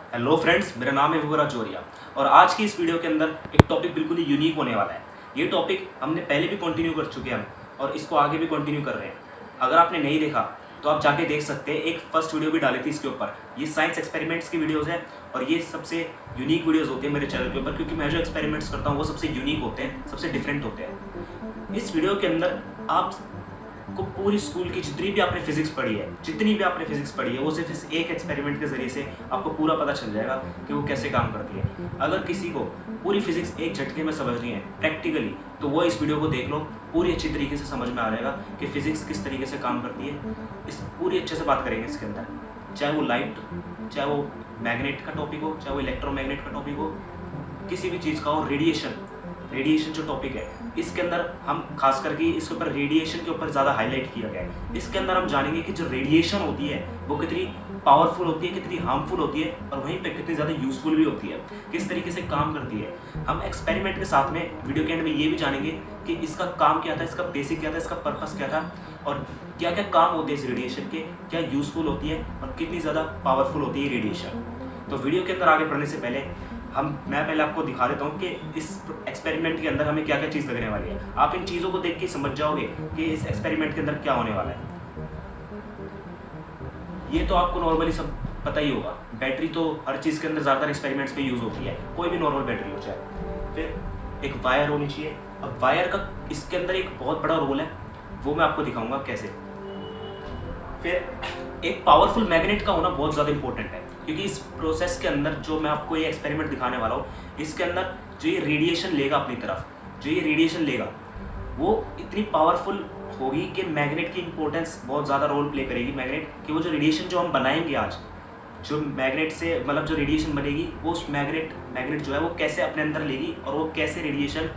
Hello friends, मेरा नाम है विवरा जोरिया और आज की इस वीडियो के अंदर एक टॉपिक बिल्कुल ही यूनिक होने वाला है। ये टॉपिक हमने पहले भी कंटिन्यू कर चुके हैं हम और इसको आगे भी कंटिन्यू कर रहे हैं। अगर आपने नहीं देखा तो आप जाके देख सकते हैं, एक फर्स्ट वीडियो भी डाली थी इसके ऊपर। ये साइंस एक्सपेरिमेंट्स की वीडियोज़ है और ये सबसे यूनिक वीडियोज़ होते हैं मेरे चैनल के ऊपर, क्योंकि मैं जो एक्सपेरिमेंट्स करता हूँ वो सबसे यूनिक होते हैं, सबसे डिफरेंट होते हैं। इस वीडियो के अंदर आप को पूरी स्कूल की जितनी भी आपने फिजिक्स पढ़ी है वो सिर्फ इस एक एक्सपेरिमेंट के जरिए से आपको पूरा पता चल जाएगा कि वो कैसे काम करती है। अगर किसी को पूरी फिजिक्स एक झटके में समझनी है प्रैक्टिकली, तो वो इस वीडियो को देख लो, पूरी अच्छी तरीके से समझ में आ जाएगा कि फिजिक्स किस तरीके से काम करती है। इस पूरी अच्छे से बात करेंगे इसके अंदर, चाहे वो लाइट, चाहे वो मैग्नेट का टॉपिक हो, चाहे वो इलेक्ट्रोमैग्नेट का टॉपिक हो, किसी भी चीज़ का हो। रेडिएशन जो टॉपिक है इसके अंदर हम खास करके इसके ऊपर रेडिएशन के ऊपर ज़्यादा हाईलाइट किया गया है। इसके अंदर हम जानेंगे कि जो रेडिएशन होती है वो कितनी पावरफुल होती है, कितनी हार्मफुल होती है और वहीं पे कितनी ज़्यादा यूजफुल भी होती है, किस तरीके से काम करती है। हम एक्सपेरिमेंट के साथ में वीडियो के एंड में ये भी जानेंगे कि इसका काम क्या था, इसका बेसिक क्या था, इसका पर्पस क्या था और क्या क्या काम होते हैं इस रेडिएशन के, क्या यूजफुल होती है और कितनी ज़्यादा पावरफुल होती है रेडिएशन। तो वीडियो के अंदर आगे बढ़ने से पहले मैं पहले आपको दिखा देता हूँ कि इस एक्सपेरिमेंट के अंदर हमें क्या क्या चीज़ लगने वाली है। आप इन चीज़ों को देख के समझ जाओगे कि इस एक्सपेरिमेंट के अंदर क्या होने वाला है। ये तो आपको नॉर्मली सब पता ही होगा, बैटरी तो हर चीज़ के अंदर ज़्यादातर एक्सपेरिमेंट्स पे यूज़ होती है, कोई भी नॉर्मल बैटरी हो जाए। फिर एक वायर होनी चाहिए। अब वायर का इसके अंदर एक बहुत बड़ा रोल है, वो मैं आपको दिखाऊंगा कैसे। फिर एक पावरफुल मैग्नेट का होना बहुत ज़्यादा इंपॉर्टेंट है, क्योंकि इस प्रोसेस के अंदर जो मैं आपको ये एक्सपेरिमेंट दिखाने वाला हूँ, इसके अंदर जो ये रेडिएशन लेगा अपनी तरफ, जो ये रेडिएशन लेगा वो इतनी पावरफुल होगी कि मैग्नेट की इंपॉर्टेंस बहुत ज़्यादा रोल प्ले करेगी। मैग्नेट कि वो जो रेडिएशन जो हम बनाएंगे आज, जो मैग्नेट से मतलब जो रेडिएशन बनेगी वो उस मैग्नेट जो है वो कैसे अपने अंदर लेगी और वो कैसे रेडिएशन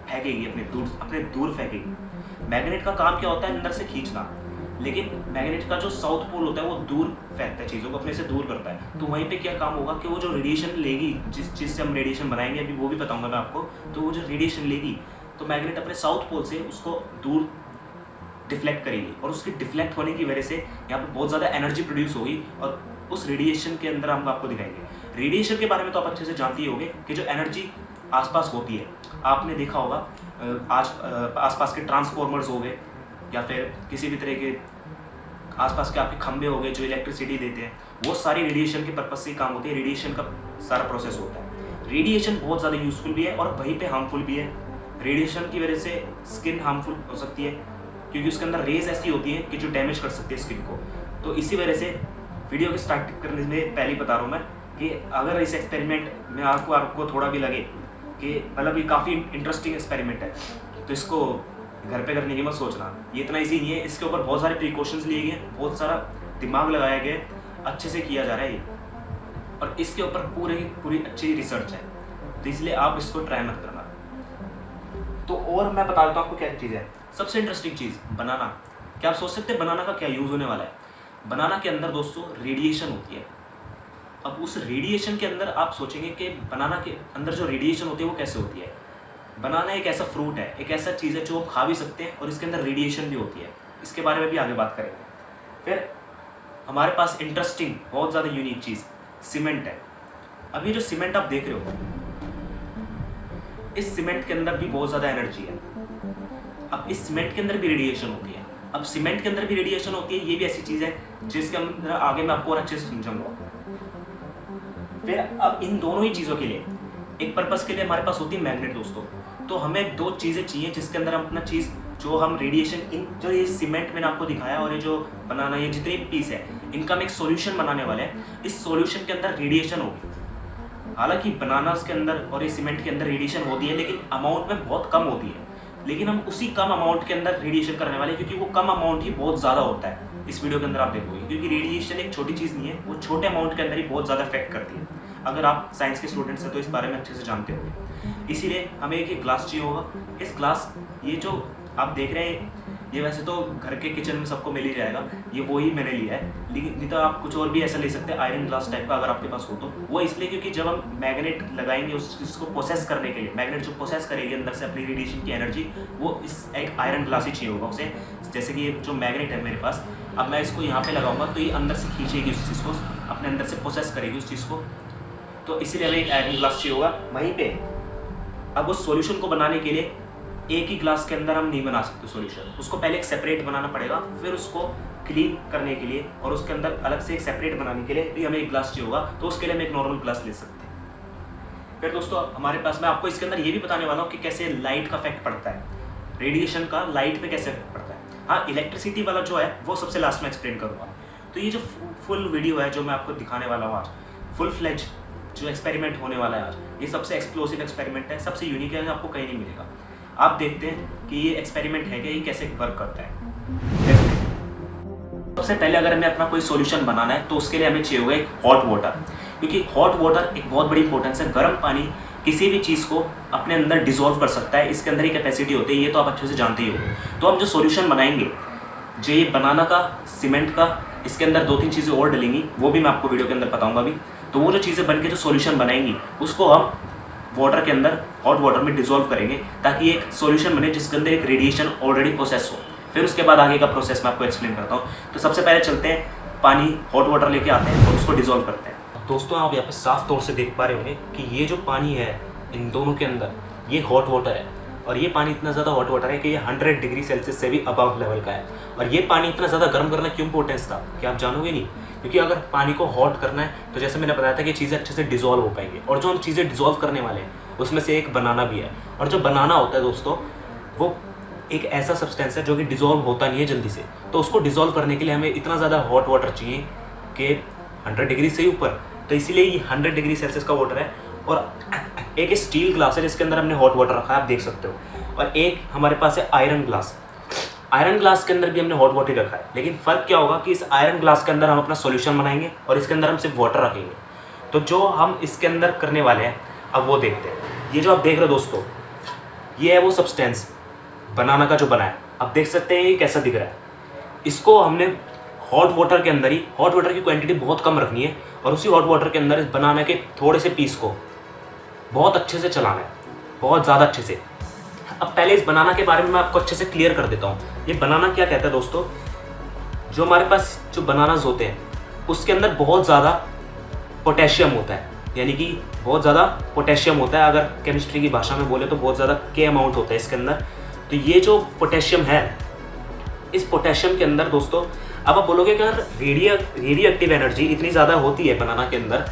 फेंकेगी, अपने दूर फेंकेगी। मैग्नेट का काम क्या होता है, अंदर से खींचना, लेकिन मैग्नेट का जो साउथ पोल होता है वो दूर फेंकता है, चीज़ों को अपने से दूर करता है। तो वहीं पे क्या काम होगा कि वो जो रेडिएशन लेगी, जिस चीज़ से हम रेडिएशन बनाएंगे अभी वो भी बताऊंगा मैं आपको, तो वो जो रेडिएशन लेगी तो मैग्नेट अपने साउथ पोल से उसको दूर डिफ्लेक्ट करेगी और उसके डिफ्लेक्ट होने की वजह से यहाँ पर बहुत ज़्यादा एनर्जी प्रोड्यूस होगी और उस रेडिएशन के अंदर हम आपको दिखाएंगे। रेडिएशन के बारे में तो आप अच्छे से जानते ही होंगे कि जो एनर्जी आसपास होती है, आपने देखा होगा आसपास के ट्रांसफॉर्मर्स हो गए या फिर किसी भी तरह के आसपास के आपके खंभे हो गए जो इलेक्ट्रिसिटी देते हैं, वो सारी रेडिएशन के पर्पज से ही काम होती है। रेडिएशन का सारा प्रोसेस होता है। रेडिएशन बहुत ज़्यादा यूजफुल भी है और वहीं पे हार्मफुल भी है। रेडिएशन की वजह से स्किन हार्मफुल हो सकती है, क्योंकि उसके अंदर रेज ऐसी होती है कि जो डैमेज कर सकती है स्किन को। तो इसी वजह से वीडियो को स्टार्ट करने में पहले ही बता रहा हूँ मैं कि अगर इस एक्सपेरिमेंट में आपको थोड़ा भी लगे कि मतलब ये काफ़ी इंटरेस्टिंग एक्सपेरिमेंट है, तो इसको घर पे करने की मत सोचना। ये इतना इजी नहीं है, इसके ऊपर बहुत सारे प्रिकॉशंस लिए गए, बहुत सारा दिमाग लगाया गया, अच्छे से किया जा रहा है ये, और इसके ऊपर पूरी अच्छी रिसर्च है, तो इसलिए आप इसको ट्राई मत करना। तो और मैं बता देता हूँ आपको क्या चीज़ है। सबसे इंटरेस्टिंग चीज़ बनाना। क्या आप सोच सकते हैं बनाना का क्या यूज़ होने वाला है? बनाना के अंदर दोस्तों रेडिएशन होती है। अब उस रेडिएशन के अंदर आप सोचेंगे कि बनाना के अंदर जो रेडिएशन होती है वो कैसे होती है। बनाना एक ऐसा फ्रूट है, एक ऐसा चीज़ है जो हम खा भी सकते हैं और इसके अंदर रेडिएशन भी होती है। इसके बारे में भी आगे बात करेंगे। फिर हमारे पास इंटरेस्टिंग बहुत ज़्यादा यूनिक चीज़ सीमेंट है। अब ये जो सीमेंट आप देख रहे हो, इस सीमेंट के अंदर भी बहुत ज़्यादा एनर्जी है। अब इस सीमेंट के अंदर भी रेडिएशन होती है। अब सीमेंट के अंदर भी रेडिएशन होती है, ये भी ऐसी चीज़ है जिसके अंदर आगे मैं आपको और अच्छे से समझाऊंगा। फिर अब इन दोनों ही चीज़ों के लिए एक पर्पस के लिए हमारे पास होती है मैग्नेट दोस्तों। तो हमें दो चीज़ें चाहिए जिसके अंदर हम अपना चीज़ जो हम रेडिएशन इन जो ये सीमेंट मैंने आपको दिखाया और ये जो बनाना, ये जितनी पीस है, इनका हम एक सॉल्यूशन बनाने वाले हैं। इस सॉल्यूशन के अंदर रेडिएशन होगी। हालांकि बनानास के अंदर और ये सीमेंट के अंदर रेडिएशन होती है, लेकिन अमाउंट में बहुत कम होती है। लेकिन हम उसी कम अमाउंट के अंदर रेडिएशन करने वाले, क्योंकि वो कम अमाउंट ही बहुत ज़्यादा होता है। इस वीडियो के अंदर आप देखोगे, क्योंकि रेडिएशन एक छोटी चीज़ नहीं है, वो छोटे अमाउंट के अंदर ही बहुत ज़्यादा इफेक्ट करती है। अगर आप साइंस के स्टूडेंट्स हैं तो इस बारे में अच्छे से जानते होंगे। इसीलिए हमें एक ग्लास चाहिए होगा। इस ग्लास, ये जो आप देख रहे हैं, ये वैसे तो घर के किचन में सबको मिल ही जाएगा, ये वो ही मैंने लिया है। लेकिन नहीं तो आप कुछ और भी ऐसा ले सकते हैं, आयरन ग्लास टाइप का अगर आपके पास हो तो। वो इसलिए क्योंकि जब हम मैग्नेट लगाएंगे उसको प्रोसेस करने के लिए, मैग्नेट जो प्रोसेस करेगी अंदर से अपनी रेडिएशन की एनर्जी, वो इस एक आयरन ग्लास ही चाहिए होगा उसे। जैसे कि ये जो मैग्नेट है मेरे पास, अब मैं इसको यहाँ पे लगाऊंगा तो ये अंदर से खींचेगी उस चीज़ को, अपने अंदर से प्रोसेस करेगी उस चीज़ को। तो इसीलिए हमें एक आयरन ग्लास चाहिए होगा वहीं पे। अब उस सॉल्यूशन को बनाने के लिए एक ही ग्लास के अंदर हम नहीं बना सकते सॉल्यूशन, उसको पहले एक सेपरेट बनाना पड़ेगा, फिर उसको क्लीन करने के लिए और उसके अंदर अलग से एक सेपरेट बनाने के लिए भी हमें एक ग्लास चाहिए होगा। तो उसके लिए हम एक नॉर्मल ग्लास ले सकते हैं। फिर दोस्तों हमारे पास, मैं आपको इसके अंदर ये भी बताने वाला हूँ कि कैसे लाइट का इफेक्ट पड़ता है, रेडिएशन का लाइट पे कैसे इफेक्ट पड़ता है। हाँ, इलेक्ट्रिसिटी वाला जो है वो सबसे लास्ट में एक्सप्लेन करूँगा। तो ये जो फुल वीडियो है जो मैं आपको दिखाने वाला हूँ आज, फुल फ्लेज जो एक्सपेरिमेंट होने वाला है आज, ये सबसे एक्सप्लोसिव एक्सपेरिमेंट है, सबसे यूनिक है, आपको कहीं नहीं मिलेगा। आप देखते हैं कि ये एक्सपेरिमेंट है कि ये कैसे वर्क करता है। सबसे पहले अगर हमें अपना कोई सॉल्यूशन बनाना है तो उसके लिए हमें चाहिए होगा एक हॉट वाटर, क्योंकि हॉट वाटर एक बहुत बड़ी इंपॉर्टेंस है। गर्म पानी किसी भी चीज़ को अपने अंदर डिसॉल्व कर सकता है, इसके अंदर ही कैपेसिटी होती है, ये तो आप अच्छे से जानते ही हो। तो हम जो सॉल्यूशन बनाएंगे, जो ये बनाना का, सीमेंट का, इसके अंदर 2-3 चीज़ें और डलेंगी, वो भी मैं आपको वीडियो के अंदर बताऊंगा अभी। तो वो जो चीज़ें बन के जो सॉल्यूशन बनाएंगी उसको हम वाटर के अंदर, हॉट वाटर में डिसॉल्व करेंगे, ताकि एक सॉल्यूशन बने जिसके अंदर एक रेडिएशन ऑलरेडी प्रोसेस हो। फिर उसके बाद आगे का प्रोसेस मैं आपको एक्सप्लेन करता हूँ। तो सबसे पहले चलते हैं, पानी हॉट वाटर लेके आते हैं और उसको डिसॉल्व करते हैं। दोस्तों आप यहाँ पे साफ तौर से देख पा रहे होंगे कि ये जो पानी है इन दोनों के अंदर, ये हॉट वाटर है, और ये पानी इतना ज़्यादा हॉट वाटर है कि ये 100 डिग्री सेल्सियस से भी अबव लेवल का है। और ये पानी इतना ज़्यादा गर्म करना क्यों इंपॉर्टेंस था कि आप जानोगे नहीं, क्योंकि अगर पानी को हॉट करना है तो जैसे मैंने बताया था कि चीज़ें अच्छे से डिसॉल्व हो पाएंगी, और जो हम चीज़ें डिसॉल्व करने वाले हैं उसमें से एक बनाना भी है। और जो बनाना होता है दोस्तों, वो एक ऐसा सब्सटेंस है जो कि डिसॉल्व होता नहीं है जल्दी से, तो उसको डिसॉल्व करने के लिए हमें इतना ज़्यादा हॉट वाटर चाहिए कि 100 डिग्री से ऊपर। तो इसीलिए ये 100 डिग्री सेल्सियस का वाटर है, और एक स्टील ग्लास है जिसके अंदर हमने हॉट वाटर रखा है, आप देख सकते हो। और एक हमारे पास है आयरन ग्लास, आयरन ग्लास के अंदर भी हमने हॉट वाटर रखा है। लेकिन फ़र्क क्या होगा कि इस आयरन ग्लास के अंदर हम अपना सॉल्यूशन बनाएंगे और इसके अंदर हम सिर्फ वाटर रखेंगे। तो जो हम इसके अंदर करने वाले हैं अब वो देखते हैं। ये जो आप देख रहे हो दोस्तों, ये है वो सब्सटेंस बनाना का जो बना है, आप देख सकते हैं ये कैसा दिख रहा है। इसको हमने हॉट वाटर के अंदर ही, हॉट वाटर की क्वांटिटी बहुत कम रखनी है, और उसी हॉट वाटर के अंदर इस बनाना के थोड़े से पीस को बहुत अच्छे से चलाना है, बहुत ज़्यादा अच्छे से। अब पहले इस बनाना के बारे में मैं आपको अच्छे से क्लियर कर देता हूँ। ये बनाना क्या कहता है दोस्तों, जो हमारे पास जो बनानास होते हैं उसके अंदर बहुत ज़्यादा पोटेशियम होता है, यानी कि बहुत ज़्यादा पोटेशियम होता है। अगर केमिस्ट्री की भाषा में बोले तो बहुत ज़्यादा के अमाउंट होता है इसके अंदर। तो ये जो पोटेशियम है, इस पोटेशियम के अंदर दोस्तों, अब आप बोलोगे कि अगर रेडियो एक्टिव एनर्जी इतनी ज़्यादा होती है बनाना के अंदर,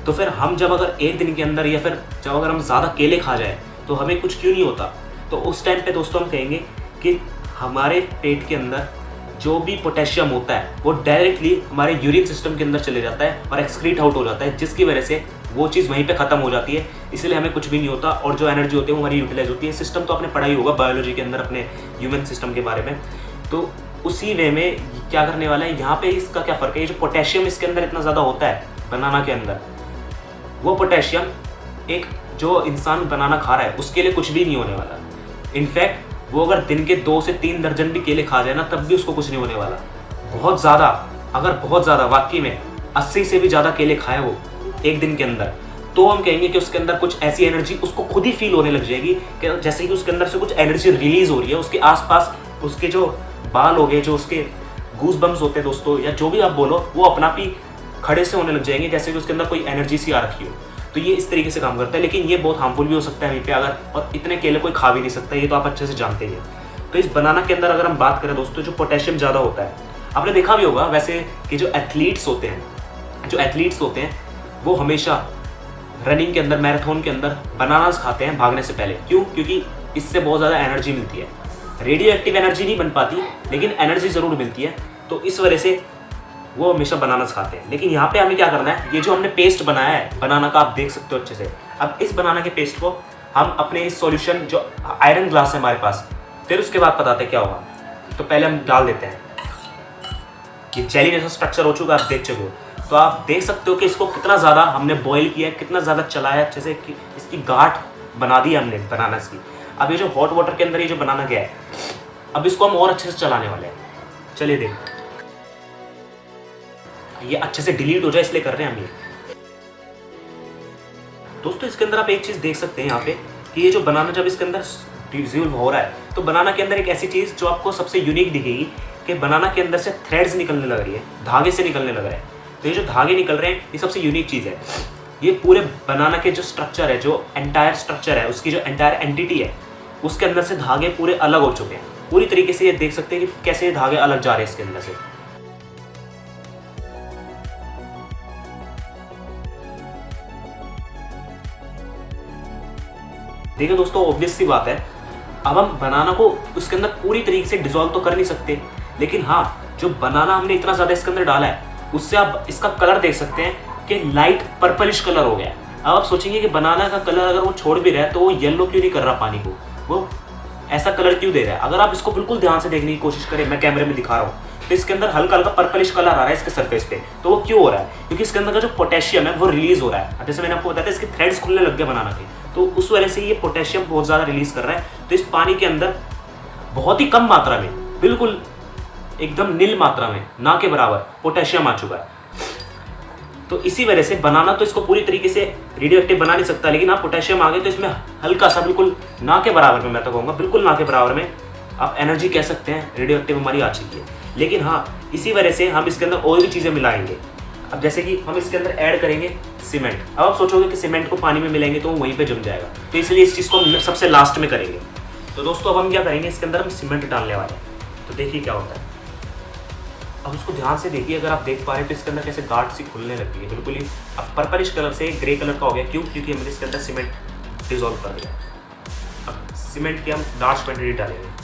तो फिर हम जब अगर एक दिन के अंदर या फिर जब अगर हम ज़्यादा केले खा जाए तो हमें कुछ क्यों नहीं होता। तो उस टाइम पे दोस्तों हम कहेंगे कि हमारे पेट के अंदर जो भी पोटेशियम होता है वो डायरेक्टली हमारे यूरिन सिस्टम के अंदर चले जाता है और एक्सक्रीट आउट हो जाता है, जिसकी वजह से वो चीज़ वहीं पे ख़त्म हो जाती है। इसलिए हमें कुछ भी नहीं होता, और जो एनर्जी होती है वो हमारी यूटिलाइज होती है। सिस्टम तो आपने पढ़ा ही होगा बायोलॉजी के अंदर अपने ह्यूमन सिस्टम के बारे में। तो उसी वे में क्या करने वाला है यहाँ पे, इसका क्या फ़र्क है, ये जो पोटेशियम इसके अंदर इतना ज़्यादा होता है बनाना के अंदर, वो पोटेशियम एक जो इंसान बनाना खा रहा है उसके लिए कुछ भी नहीं होने वाला। इनफैक्ट वो अगर दिन के 2 से 3 दर्जन भी केले खा जाए ना, तब भी उसको कुछ नहीं होने वाला। बहुत ज़्यादा, अगर बहुत ज़्यादा वाकई में 80 से भी ज़्यादा केले खाए वो एक दिन के अंदर, तो हम कहेंगे कि उसके अंदर कुछ ऐसी एनर्जी उसको खुद ही फील होने लग जाएगी कि जैसे कि उसके अंदर से कुछ एनर्जी रिलीज हो रही है। उसके आसपास उसके जो बाल हो गए, जो उसके गूज बम्स होते हैं दोस्तों, या जो भी आप बोलो, वो अपना आप ही खड़े से होने लग जाएंगे, जैसे कि उसके अंदर कोई एनर्जी सी आ रखी हो। तो ये इस तरीके से काम करता है, लेकिन ये बहुत हार्मफुल भी हो सकता है वहीं पे अगर, और इतने केले कोई खा भी नहीं सकता, ये तो आप अच्छे से जानते ही हैं। तो इस बनाना के अंदर अगर हम बात करें दोस्तों, जो पोटेशियम ज़्यादा होता है, आपने देखा भी होगा वैसे कि जो एथलीट्स होते हैं वो हमेशा रनिंग के अंदर, मैराथन के अंदर बनानास खाते हैं भागने से पहले। क्यों? क्योंकि इससे बहुत ज़्यादा एनर्जी मिलती है। रेडियो एक्टिव एनर्जी नहीं बन पाती, लेकिन एनर्जी ज़रूर मिलती है, तो इस वजह से वो हमेशा बनानास खाते हैं। लेकिन यहाँ पे हमें क्या करना है, ये जो हमने पेस्ट बनाया है बनाना का, आप देख सकते हो अच्छे से। अब इस बनाना के पेस्ट को हम अपने इस सॉल्यूशन, जो आयरन ग्लास है हमारे पास, फिर उसके बाद बताते हैं क्या होगा। तो पहले हम डाल देते हैं, ये जेली जैसा स्ट्रक्चर हो चुका है, आप देख चुके हो। तो आप देख सकते हो कि इसको कितना ज़्यादा हमने बॉईल किया है, कितना ज़्यादा चलाया अच्छे से, कि इसकी गांठ बना दी हमने बनाना की। अब ये जो हॉट वाटर के अंदर ये जो बनाना गया है, अब इसको हम और अच्छे से चलाने वाले हैं। चलिए देख, ये अच्छे से डिलीट हो जाए इसलिए कर रहे हैं हम ये। दोस्तों इसके अंदर आप एक चीज़ देख सकते हैं यहाँ पे, कि ये जो बनाना जब इसके अंदर डिसॉल्व हो रहा है, तो बनाना के अंदर एक ऐसी चीज़ जो आपको सबसे यूनिक दिखेगी कि बनाना के अंदर से थ्रेड्स निकलने लग रही है, धागे से निकलने लग रहे हैं। तो ये जो धागे निकल रहे हैं ये सबसे यूनिक चीज़ है। ये पूरे बनाना के जो स्ट्रक्चर है, जो एंटायर स्ट्रक्चर है, उसकी जो एंटायर एंटिटी है, उसके अंदर से धागे पूरे अलग हो चुके हैं। पूरी तरीके से ये देख सकते हैं कि कैसे ये धागे अलग जा रहे हैं इसके अंदर से। देखिए दोस्तों, ऑब्वियस सी बात है, अब हम बनाना को उसके अंदर पूरी तरीके से डिसॉल्व तो कर नहीं सकते, लेकिन हाँ, जो बनाना हमने इतना ज़्यादा इसके अंदर डाला है उससे आप इसका कलर देख सकते हैं कि लाइट पर्पलिश कलर हो गया है। अब आप सोचेंगे कि बनाना का कलर अगर वो छोड़ भी रहा है तो वो येलो क्यों नहीं कर रहा पानी को, वो ऐसा कलर क्यों दे रहा है। अगर आप इसको बिल्कुल ध्यान से देखने की कोशिश करें, मैं कैमरे में दिखा रहा हूँ, तो इसके अंदर हल्का हल्का पर्पलिश कलर आ रहा है इसके सरफेस पे। तो वो क्यों हो रहा है? क्योंकि इसके अंदर का जो पोटेशियम है वो रिलीज हो रहा है। जैसे मैंने आपको बताया था, इसके थ्रेड्स खुलने लग गए बनाना के, तो उस वजह से ये पोटेशियम बहुत ज़्यादा रिलीज कर रहा है। तो इस पानी के अंदर बहुत ही कम मात्रा में, बिल्कुल एकदम नील मात्रा में, ना के बराबर पोटेशियम आ चुका है। तो इसी वजह से बनाना तो इसको पूरी तरीके से रेडियो एक्टिव बना नहीं सकता, लेकिन आप पोटेशियम आ गए तो इसमें हल्का सा, बिल्कुल ना के बराबर में, मैं तो कहूँगा बिल्कुल ना के बराबर में आप एनर्जी कह सकते हैं, रेडियो एक्टिव हमारी आ चुकी है। लेकिन हाँ, इसी वजह से हम इसके अंदर और भी चीज़ें मिलाएंगे। अब जैसे कि हम इसके अंदर ऐड करेंगे सीमेंट। अब आप सोचोगे कि सीमेंट को पानी में मिलाएंगे तो वो वहीं पे जम जाएगा, तो इसलिए इस चीज़ को हम सबसे लास्ट में करेंगे। तो दोस्तों अब हम क्या करेंगे, इसके अंदर हम सीमेंट डालने वाले हैं। तो देखिए क्या होता है, अब उसको ध्यान से देखिए। अगर आप देख पा रहे हैं तो इसके अंदर कैसे गांठ सी खुलने लगती है, बिल्कुल ही अब पर्पलिश कलर से ग्रे कलर का हो गया। क्यों? क्योंकि हमने इसके अंदर सीमेंट डिजोल्व कर दिया। अब सीमेंट की हम लार्ज क्वान्टिटी डालेंगे।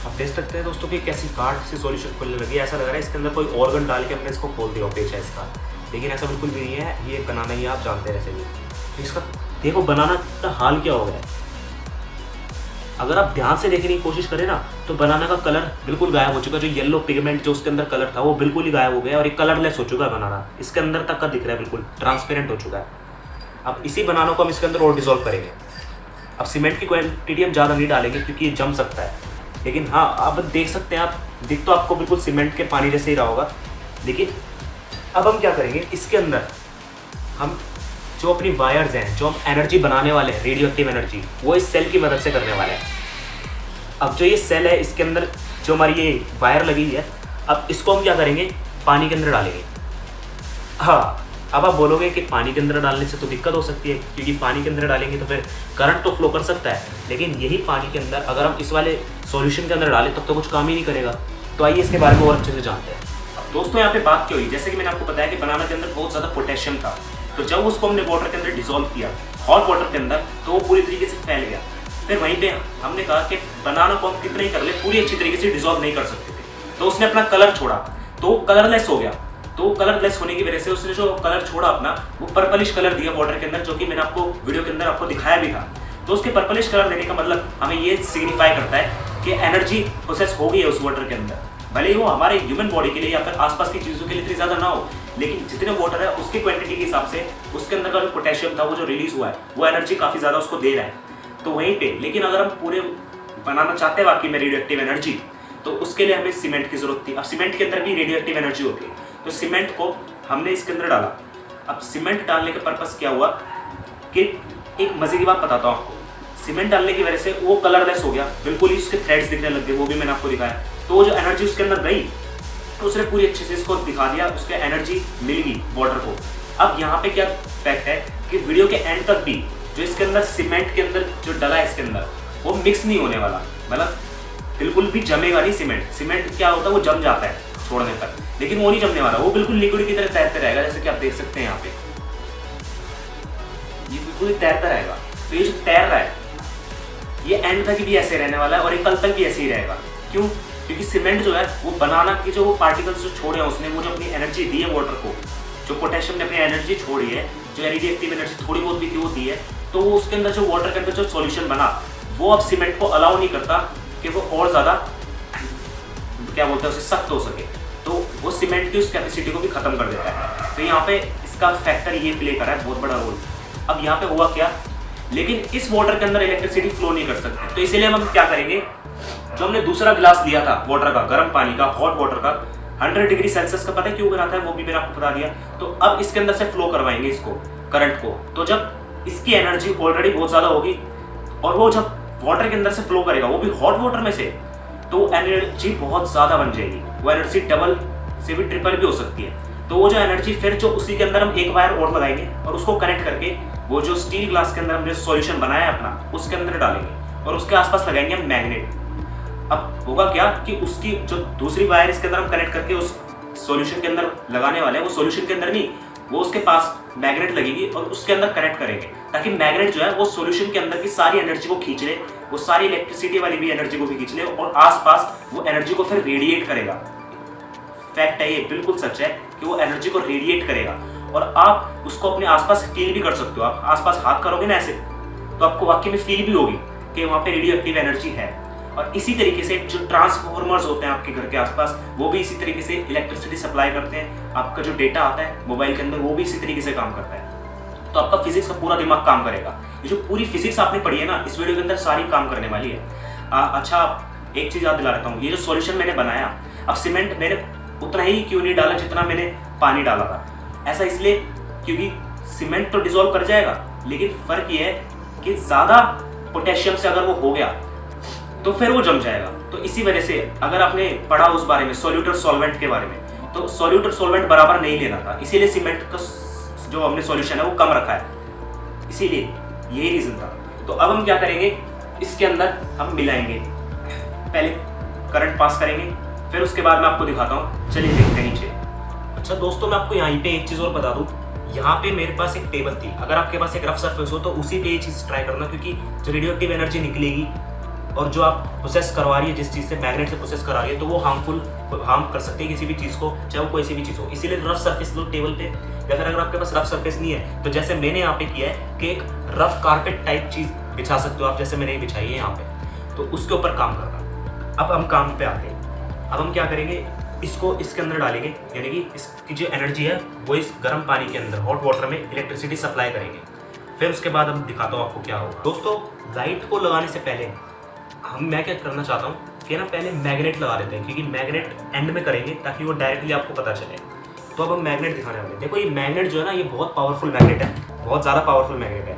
आप देख सकते हैं दोस्तों कि कैसी गाढ़ सी सॉल्यूशन खुलने लगी है। ऐसा लग रहा है इसके अंदर कोई ऑर्गन डाल के हमने इसको खोल दिया पेच है इसका, लेकिन ऐसा बिल्कुल भी नहीं है। ये बनाना ही आप जानते हैं वैसे भी। तो इसका देखो बनाना का हाल क्या हो गया है। अगर आप ध्यान से देखने की कोशिश करें ना, तो बनाना का कलर बिल्कुल गायब हो चुका है। जो येलो पिगमेंट जो उसके अंदर कलर था वो बिल्कुल ही गायब हो गया और ये कलरलेस हो चुका है बनाना। इसके अंदर तक का दिख रहा है, बिल्कुल ट्रांसपेरेंट हो चुका है। अब इसी बनाना को हम इसके अंदर और डिजोल्व करेंगे। अब सीमेंट की क्वान्टिटी हम ज़्यादा नहीं डालेंगे क्योंकि ये जम सकता है, लेकिन हाँ, आप देख सकते हैं, आप दिख तो आपको बिल्कुल सीमेंट के पानी जैसे ही रहा होगा। लेकिन अब हम क्या करेंगे, इसके अंदर हम जो अपनी वायर्स हैं, जो हम एनर्जी बनाने वाले हैं, रेडियो एक्टिव एनर्जी, वो इस सेल की मदद से करने वाले हैं। अब जो ये सेल है, इसके अंदर जो हमारी ये वायर लगी हुई है, अब इसको हम क्या करेंगे, पानी के अंदर डालेंगे। हाँ, अब आप बोलोगे कि पानी के अंदर डालने से तो दिक्कत हो सकती है, क्योंकि पानी के अंदर डालेंगे तो फिर करंट तो फ्लो कर सकता है, लेकिन यही पानी के अंदर अगर हम इस वाले सॉल्यूशन के अंदर डालें तब तो कुछ काम ही नहीं करेगा। तो आइए इसके बारे में और अच्छे से जानते हैं। अब दोस्तों यहाँ पे बात क्या हुई, जैसे कि मैंने आपको बताया कि बनाना के अंदर बहुत ज़्यादा पोटेशियम था, तो जब उसको हमने वाटर के अंदर डिजोल्व किया, हॉट वाटर के अंदर, तो वो पूरी तरीके से फैल गया। फिर वहीं पे हमने कहा कि बनाना को हम कितना ही कर ले, पूरी अच्छी तरीके से डिजोल्व नहीं कर सकते थे, तो उसने अपना कलर छोड़ा, तो कलरलेस हो गया। तो कलरलेस होने की वजह से उसने जो कलर छोड़ा अपना, वो पर्पलिश कलर दिया वाटर के अंदर, जो कि मैंने आपको वीडियो के अंदर आपको दिखाया भी था। तो उसके पर्पलिश कलर देने का मतलब हमें ये सिग्निफाई करता है कि एनर्जी प्रोसेस हो गई है उस वाटर के अंदर। भले ही वो हमारे ह्यूमन बॉडी के लिए या फिर आसपास की चीज़ों के लिए इतनी ज़्यादा ना हो, लेकिन जितने वाटर है उसकी क्वांटिटी के हिसाब से उसके अंदर का जो पोटेशियम था वो जो रिलीज हुआ है, वो एनर्जी काफ़ी ज़्यादा उसको दे रहा है। तो वहीं पे, लेकिन अगर हम पूरे बनाना चाहते हैं वाकई में रेडियो एक्टिव एनर्जी, तो उसके लिए हमें सीमेंट की जरूरत थी। अब सीमेंट के अंदर भी रेडियो एक्टिव एनर्जी होती है, तो सीमेंट को हमने इसके अंदर डाला। अब सीमेंट डालने का पर्पस क्या हुआ कि एक मजे की बात बताता हूँ आपको। सीमेंट डालने की वजह से वो कलरलेस हो गया, बिल्कुल ही उसके थ्रेड्स दिखने लग गए, वो भी मैंने आपको दिखाया। तो वो जो एनर्जी उसके अंदर गई, तो उसने पूरी अच्छे से इसको दिखा दिया, उसके एनर्जी मिल गई वाटर को। अब यहाँ पे क्या फैक्ट है कि वीडियो के एंड तक भी जो इसके अंदर सीमेंट के अंदर जो डला है इसके अंदर, वो मिक्स नहीं होने वाला, मतलब बिल्कुल भी जमेगा नहीं। सीमेंट क्या होता है, वो जम जाता है छोड़ने पर, लेकिन वो नहीं जमने वाला, वो बिल्कुल लिक्विड की तरह तैरते रहेगा। जैसे कि आप देख सकते हैं यहाँ पे, ये बिल्कुल तैरता रहेगा। तो ये जो तैर रहा है, ये एंड तक भी ऐसे रहने वाला है और ये कल तक भी ऐसे ही रहेगा। क्यों? क्योंकि सीमेंट जो है वो बनाना की जो पार्टिकल्स जो छोड़े हैं उसने, वो जो अपनी एनर्जी दी है वाटर को, जो पोटेशियम ने अपनी एनर्जी छोड़ी है, जो रेडियो एक्टिव एनर्जी थोड़ी बहुत भी थी वो दी है, तो वो उसके अंदर जो वाटर के अंदर जो सॉल्यूशन बना, वो अब सीमेंट को अलाउ नहीं करता कि वो और ज़्यादा क्या बोलते हैं उसे सख्त हो सके, तो वो सीमेंट की उस कैपेसिटी को भी खत्म कर देता है। तो यहाँ पे इसका फैक्टर ये प्ले कर रहा है बहुत बड़ा रोल। अब यहाँ पे हुआ क्या, लेकिन इस वाटर के अंदर इलेक्ट्रिसिटी फ्लो नहीं कर सकती, तो इसीलिए हम क्या करेंगे, जो हमने दूसरा गिलास लिया था वाटर का, गर्म पानी का, हॉट वाटर का, 100 डिग्री सेल्सियस का, पता है क्यों बनाता है वो भी मैंने आपको बता दिया। तो अब इसके अंदर से फ्लो करवाएंगे इसको, करंट को। तो जब इसकी एनर्जी ऑलरेडी बहुत ज़्यादा होगी और वो जब वाटर के अंदर से फ्लो करेगा, वो भी हॉट वाटर में से, तो एनर्जी बहुत ज़्यादा बन जाएगी। वो एनर्जी डबल से भी ट्रिपल भी हो सकती है। तो वो जो एनर्जी फिर जो उसी के अंदर हम एक वायर और लगाएंगे और उसको कनेक्ट करके वो जो स्टील ग्लास के अंदर हमने सॉल्यूशन बनाया है अपना, उसके अंदर डालेंगे और उसके आसपास लगाएंगे हम मैग्नेट। अब होगा क्या कि उसकी जो दूसरी वायर इसके अंदर हम कनेक्ट करके उस सॉल्यूशन के अंदर लगाने वाले हैं, वो सॉल्यूशन के अंदर नहीं, वो उसके पास मैग्नेट लगेगी और उसके अंदर कनेक्ट करेंगे, ताकि मैग्नेट जो है वो सॉल्यूशन के अंदर की सारी एनर्जी को खींच ले, वो सारी इलेक्ट्रिसिटी वाली भी एनर्जी को भी खींच ले और आसपास वो एनर्जी को फिर रेडिएट करेगा। फैक्ट है ये, बिल्कुल सच है कि वो एनर्जी को रेडिएट करेगा और आप उसको अपने आसपास फील भी कर सकते हो। आप आसपास हाथ करोगे ना ऐसे, तो आपको वाकई में फील भी होगी कि वहाँ पे रेडियो एक्टिव एनर्जी है। और इसी तरीके से जो ट्रांसफॉर्मर्स होते हैं आपके घर के आसपास, वो भी इसी तरीके से इलेक्ट्रिसिटी सप्लाई करते हैं। आपका जो डेटा आता है मोबाइल के अंदर, वो भी इसी तरीके से काम करता है। तो आपका फिजिक्स का पूरा दिमाग काम करेगा। ये जो पूरी फिजिक्स आपने पढ़ी है ना, इस वीडियो के अंदर सारी काम करने वाली है। अच्छा, एक चीज़ याद दिला देता हूँ, ये जो सॉल्यूशन मैंने बनाया, अब सीमेंट मैंने उतना ही क्यों नहीं डाला जितना मैंने पानी डाला था। ऐसा इसलिए क्योंकि सीमेंट तो डिसॉल्व कर जाएगा, लेकिन फर्क ये है कि ज़्यादा पोटेशियम से अगर वो हो गया तो फिर वो जम जाएगा। तो इसी वजह से अगर आपने पढ़ा उस बारे में, सोल्यूटर सॉल्वेंट के बारे में, तो सोल्यूटर सॉल्वेंट बराबर नहीं लेना था, इसीलिए सीमेंट का जो हमने सॉल्यूशन है वो कम रखा है, इसीलिए यही रीज़न था। तो अब हम क्या करेंगे, इसके अंदर हम मिलाएंगे, पहले करंट पास करेंगे, फिर उसके बाद मैं आपको दिखाता हूँ। चलिए देखते हैं नीचे। अच्छा दोस्तों, मैं आपको यहाँ पे एक चीज़ और बता दूँ, यहाँ पे मेरे पास एक टेबल थी। अगर आपके पास एक रफ सरफेस हो तो उसी पे ये चीज़ ट्राई करना, क्योंकि जो रेडियो एक्टिव एनर्जी निकलेगी और जो आप प्रोसेस करवा रही है, जिस चीज़ से मैग्नेट से प्रोसेस करा रही है, तो वो हार्म कर सकती है किसी भी चीज़ को, चाहे वो कोई सी भी चीज़ हो। इसीलिए रफ सरफेस लो टेबल पे, या फिर अगर आपके पास रफ सरफेस नहीं है तो जैसे मैंने यहाँ पे किया है कि एक रफ कारपेट टाइप चीज़ बिछा सकते हो आप, जैसे मैंने बिछाई है यहाँ पे, तो उसके ऊपर काम करना। अब हम काम पे आते हैं। अब हम क्या करेंगे, इसको इसके अंदर डालेंगे, यानी कि इसकी जो एनर्जी है वो इस गर्म पानी के अंदर, हॉट वाटर में इलेक्ट्रिसिटी सप्लाई करेंगे। फिर उसके बाद हम दिखाता हूँ आपको क्या होगा। दोस्तों, लाइट को लगाने से पहले मैं क्या करना चाहता हूँ कि ना, पहले मैग्नेट लगा देते हैं, क्योंकि मैग्नेट एंड में करेंगे ताकि वो डायरेक्टली आपको पता चले। तो अब हम मैग्नेट दिखाने वाले हैं। देखो ये मैग्नेट जो है ना, ये बहुत पावरफुल मैग्नेट है, बहुत ज़्यादा पावरफुल मैग्नेट है।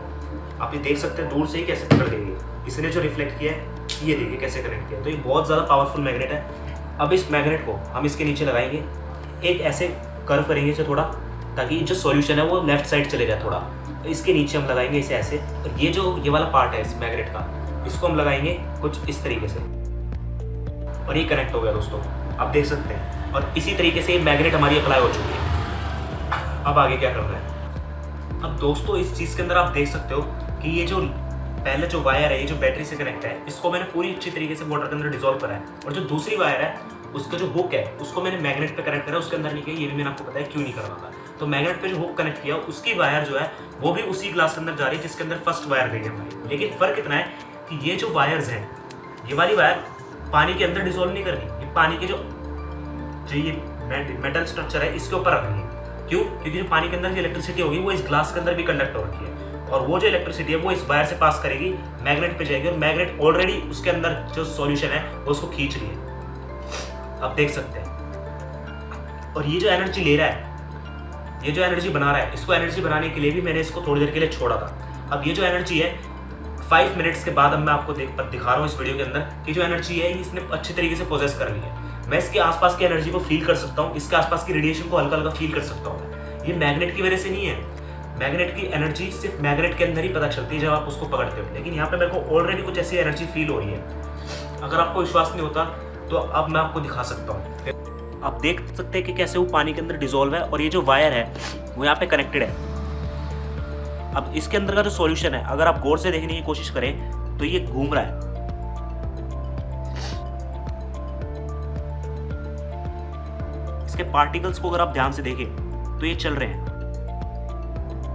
आप ये देख सकते हैं दूर से ही कैसे पकड़ देंगे, इसने जो रिफ्लेक्ट किया है, ये देखिए कैसे कनेक्ट किया। तो ये बहुत ज़्यादा पावरफुल मैग्नेट है। अब इस मैग्नेट को हम इसके नीचे लगाएंगे, एक ऐसे कर्व करेंगे इसे थोड़ा, ताकि जो सॉल्यूशन है वो लेफ्ट साइड चले जाए थोड़ा। तो इसके नीचे हम लगाएंगे इसे ऐसे, और ये वाला पार्ट है इस मैग्नेट का, इसको हम लगाएंगे कुछ इस तरीके से, और ये कनेक्ट हो गया दोस्तों, आप देख सकते हैं। और इसी तरीके से मैग्नेट हमारी अप्लाई हो चुकी है। अब आगे क्या करना है। अब दोस्तों, इस चीज़ के अंदर आप देख सकते हो कि ये जो पहले जो वायर है, ये जो बैटरी से कनेक्ट है, इसको मैंने पूरी अच्छी तरीके से वाटर के अंदर डिसॉल्व करा है। और जो दूसरी वायर है, उसका जो हुक है, उसको मैंने मैग्नेट पे कनेक्ट करा, उसके अंदर नहीं किया। ये भी मैंने आपको बताया क्यों नहीं करना था। तो मैग्नेट पे जो हुक कनेक्ट किया, उसकी वायर जो है वो भी उसी ग्लास के अंदर जा रही है जिसके अंदर फर्स्ट वायर गई है हमारी। लेकिन फ़र्क इतना है कि ये जो वायर्स हैं, ये वाली वायर पानी के अंदर डिसॉल्व नहीं कर रही, ये पानी के जो ये मेटल स्ट्रक्चर है इसके ऊपर रखनी है। क्यों? क्योंकि जो पानी के अंदर की इलेक्ट्रिसिटी होगी वो इस ग्लास के अंदर भी कंडक्ट हो रखी है, और वो जो इलेक्ट्रिसिटी है वो इस वायर से पास करेगी, मैग्नेट पे जाएगी, और मैग्नेट ऑलरेडी उसके अंदर जो सॉल्यूशन है वो उसको खींच रही है, आप देख सकते हैं। और ये जो एनर्जी ले रहा है, ये जो एनर्जी बना रहा है, इसको एनर्जी बनाने के लिए भी मैंने इसको थोड़ी देर के लिए छोड़ा था। अब ये जो एनर्जी है 5 मिनट्स के बाद अब मैं आपको दिखा रहा हूँ इस वीडियो के अंदर कि जो एनर्जी है इसने अच्छे तरीके से प्रोसेस कर ली है। मैं इसके आसपास की एनर्जी को फील कर सकता हूँ, इसके आसपास की रेडिएशन को हल्का हल्का फील कर सकता हूँ। ये मैग्नेट की वजह से नहीं है, मैग्नेट की एनर्जी सिर्फ मैग्नेट के अंदर ही पता चलती है जब आप उसको पकड़ते हो, लेकिन यहाँ पे मेरे को ऑलरेडी कुछ ऐसी एनर्जी फील हो रही है। अगर आपको विश्वास नहीं होता तो अब मैं आपको दिखा सकता हूँ। आप देख सकते हैं कि कैसे वो पानी के अंदर डिसॉल्व है, और ये जो वायर है वो यहाँ पे कनेक्टेड है। अब इसके अंदर का जो सॉल्यूशन है, अगर आप गौर से देखने की कोशिश करें तो ये घूम रहा है। इसके पार्टिकल्स को अगर आप ध्यान से देखें तो ये चल रहे हैं।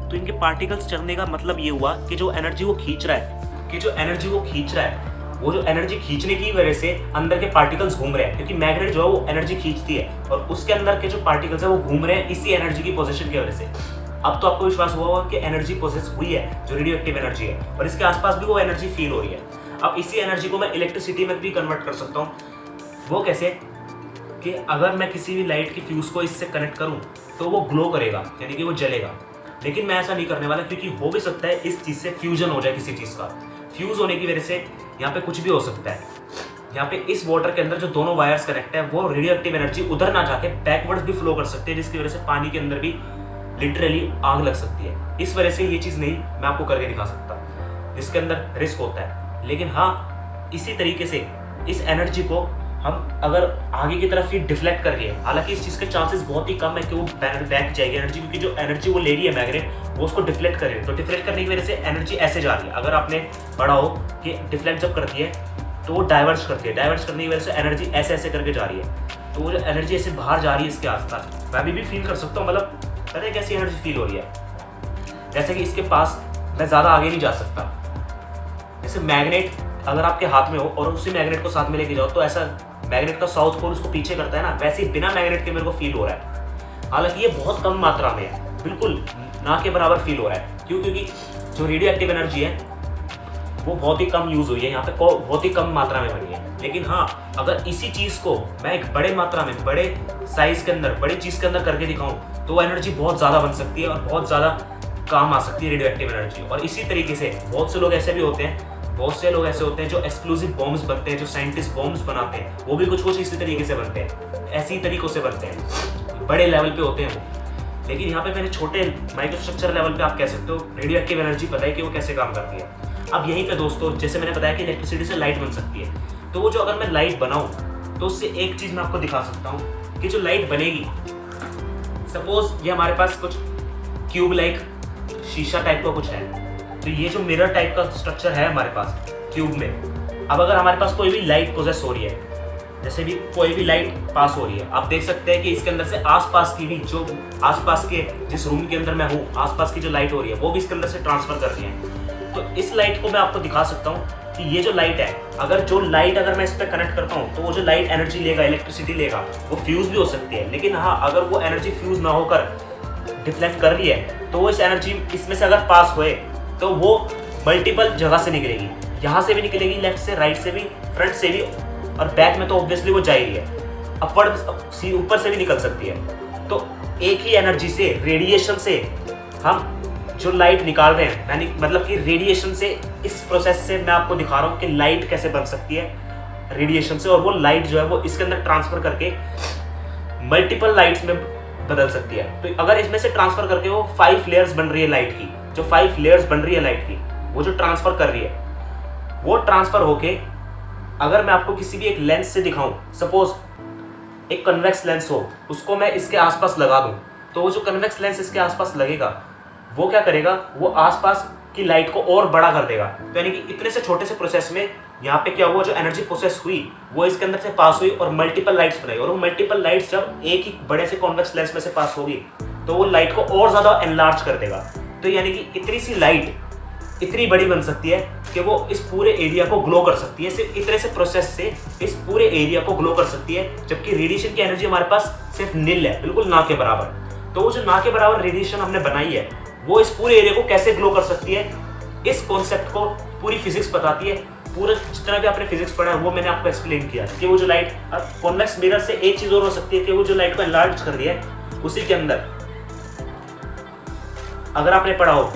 तो इनके पार्टिकल्स चलने का मतलब ये हुआ कि जो एनर्जी वो खींच रहा है, वो जो एनर्जी खींचने की वजह से अंदर के पार्टिकल्स घूम रहे हैं, क्योंकि मैग्नेट जो है वो एनर्जी खींचती है, और उसके अंदर के जो पार्टिकल्स है वो घूम रहे हैं इसी एनर्जी की पोजीशन की वजह से। अब तो आपको विश्वास हुआ होगा कि एनर्जी प्रोसेस हुई है, जो रेडियो एक्टिव एनर्जी है, और इसके आसपास भी वो एनर्जी फील हो रही है। अब इसी एनर्जी को मैं इलेक्ट्रिसिटी में भी कन्वर्ट कर सकता हूँ। वो कैसे कि अगर मैं किसी भी लाइट की फ्यूज़ को इससे कनेक्ट करूँ तो वो ग्लो करेगा, यानी कि वो जलेगा। लेकिन मैं ऐसा नहीं करने वाला, क्योंकि हो भी सकता है इस चीज़ से फ्यूजन हो जाए किसी चीज़ का। फ्यूज़ होने की वजह से यहाँ पे कुछ भी हो सकता है। यहाँ पे इस वाटर के अंदर जो दोनों वायर्स कनेक्ट है वो रेडियो एक्टिव एनर्जी उधर ना जाके बैकवर्ड्स भी फ्लो कर सकते हैं, जिसकी वजह से पानी के अंदर भी लिटरली आग लग सकती है। इस वजह से ये चीज़ नहीं मैं आपको करके दिखा सकता, जिसके अंदर रिस्क होता है। लेकिन हाँ, इसी तरीके से इस एनर्जी को हम अगर आगे की तरफ ही डिफ्लेक्ट कर रही है, हालांकि इस चीज़ के चांसेस बहुत ही कम है कि वो बैक जाएगी एनर्जी, क्योंकि जो एनर्जी वो ले रही है मैग्नेट वो उसको डिफ्लेक्ट कर रही है। तो डिफ्लेक्ट करने की वजह से एनर्जी ऐसे जा रही है। अगर आपने पढ़ा हो कि डिफ्लेक्ट जब करती है तो वो डाइवर्स करती है, डाइवर्स करने की वजह से एनर्जी ऐसे ऐसे करके जा रही है। तो वो जो एनर्जी ऐसे बाहर जा रही है इसके आसपास, मैं अभी भी फील कर सकता हूँ। मतलब पता है कैसी एनर्जी फील हो रही है, जैसे कि इसके पास मैं ज़्यादा आगे नहीं जा सकता। जैसे मैग्नेट अगर आपके हाथ में हो और उसी मैग्नेट को साथ में लेके जाओ तो ऐसा मैग्नेट का साउथ पोल उसको पीछे करता है ना, वैसे ही बिना मैग्नेट के मेरे को फील हो रहा है। हालांकि ये बहुत कम मात्रा में है, बिल्कुल ना के बराबर फील हो रहा है। क्यों? क्योंकि जो रेडियो एक्टिव एनर्जी है वो बहुत ही कम यूज़ हुई है यहाँ पे, बहुत ही कम मात्रा में बनी है। लेकिन हाँ, अगर इसी चीज़ को मैं एक बड़े मात्रा में, बड़े साइज के अंदर, बड़ी चीज़ के अंदर करके दिखाऊँ तो वो एनर्जी बहुत ज़्यादा बन सकती है और बहुत ज़्यादा काम आ सकती है रेडियो एक्टिव एनर्जी। और इसी तरीके से बहुत से लोग ऐसे होते हैं जो एक्सप्लोसिव बॉम्ब्स बनते हैं, जो साइंटिस्ट बॉम्ब्स बनाते हैं, वो भी कुछ इसी तरीके से बनते हैं, ऐसी तरीकों से बनते हैं, बड़े लेवल पे होते हैं वो। लेकिन यहाँ पे मैंने छोटे माइक्रोस्ट्रक्चर लेवल पे आप कह सकते हो रेडियो एक्टिव एनर्जी पता है कि वो कैसे काम करती है। अब यहीं पे दोस्तों, जैसे मैंने बताया कि इलेक्ट्रिसिटी से लाइट बन सकती है, तो वो जो अगर मैं लाइट बनाऊँ तो उससे एक चीज़ मैं आपको दिखा सकता हूँ कि जो लाइट बनेगी, सपोज ये हमारे पास कुछ क्यूब लाइक शीशा टाइप का कुछ है, तो ये जो मिरर टाइप का स्ट्रक्चर है हमारे पास क्यूब में। अब अगर हमारे पास कोई भी लाइट प्रोसेस हो रही है, जैसे भी कोई भी लाइट पास हो रही है, आप देख सकते हैं कि इसके अंदर से आसपास की भी, जो आसपास के जिस रूम के अंदर मैं हूँ, आसपास की जो लाइट हो रही है वो भी इसके अंदर से ट्रांसफर कर रही है। तो इस लाइट को मैं आपको दिखा सकता हूँ कि ये जो लाइट है, अगर मैं इस पर कनेक्ट करता हूँ तो वो जो लाइट एनर्जी लेगा, इलेक्ट्रिसिटी लेगा, वो फ्यूज भी हो सकती है। लेकिन हाँ, अगर वो एनर्जी फ्यूज ना होकर डिफ्लेक्ट कर रही है तो वो इस एनर्जी इसमें से अगर पास हुए तो वो मल्टीपल जगह से निकलेगी, यहाँ से भी निकलेगी, लेफ्ट से, राइट से भी, फ्रंट से भी, और बैक में तो ऑब्वियसली वो जा ही है, अपवर्ड ऊपर से भी निकल सकती है। तो एक ही एनर्जी से, रेडिएशन से हम जो लाइट निकाल रहे हैं, यानी मतलब कि रेडिएशन से, इस प्रोसेस से मैं आपको दिखा रहा हूँ कि लाइट कैसे बन सकती है रेडिएशन से, और वो लाइट जो है वो इसके अंदर ट्रांसफर करके मल्टीपल लाइट्स में बदल सकती है। तो अगर इसमें से ट्रांसफर करके वो 5 लेयर्स बन रही है लाइट की, जो 5 लेयर्स बन रही है लाइट की, वो जो ट्रांसफर कर रही है, वो ट्रांसफर होके अगर मैं आपको किसी भी एक लेंस से दिखाऊं, सपोज एक कन्वेक्स लेंस हो, उसको मैं इसके आसपास लगा दूं, तो वो जो कन्वेक्स लेंस इसके आसपास लगेगा वो क्या करेगा, वो आसपास की लाइट को और बड़ा कर देगा। तो यानी कि इतने से छोटे से प्रोसेस में यहाँ पे क्या हुआ, जो एनर्जी प्रोसेस हुई वो इसके अंदर से पास हुई और मल्टीपल लाइट्स बनाई, और वो मल्टीपल लाइट्स जब एक ही बड़े से कॉन्वेक्स लेंस में से पास होगी तो वो लाइट को और ज़्यादा एनलार्ज कर देगा। तो यानी कि इतनी सी लाइट इतनी बड़ी बन सकती है कि वो इस पूरे एरिया को ग्लो कर सकती है। सिर्फ इतने से प्रोसेस से इस पूरे एरिया को ग्लो कर सकती है, जबकि रेडिएशन की एनर्जी हमारे पास सिर्फ नील है, बिल्कुल ना के बराबर। तो वो जो ना के बराबर रेडिएशन हमने बनाई है वो इस पूरे एरिया को कैसे ग्लो कर सकती है, इस कॉन्सेप्ट को पूरी फिजिक्स बताती है। पूरा जितना भी आपने फिजिक्स पढ़ा है वो मैंने आपको एक्सप्लेन किया कि वो जो लाइट, कॉन्वेक्स मिरर से एक चीज और हो सकती है कि वो जो लाइट को एनलार्ज कर दिया है, उसी के अंदर अगर आपने पढ़ा हो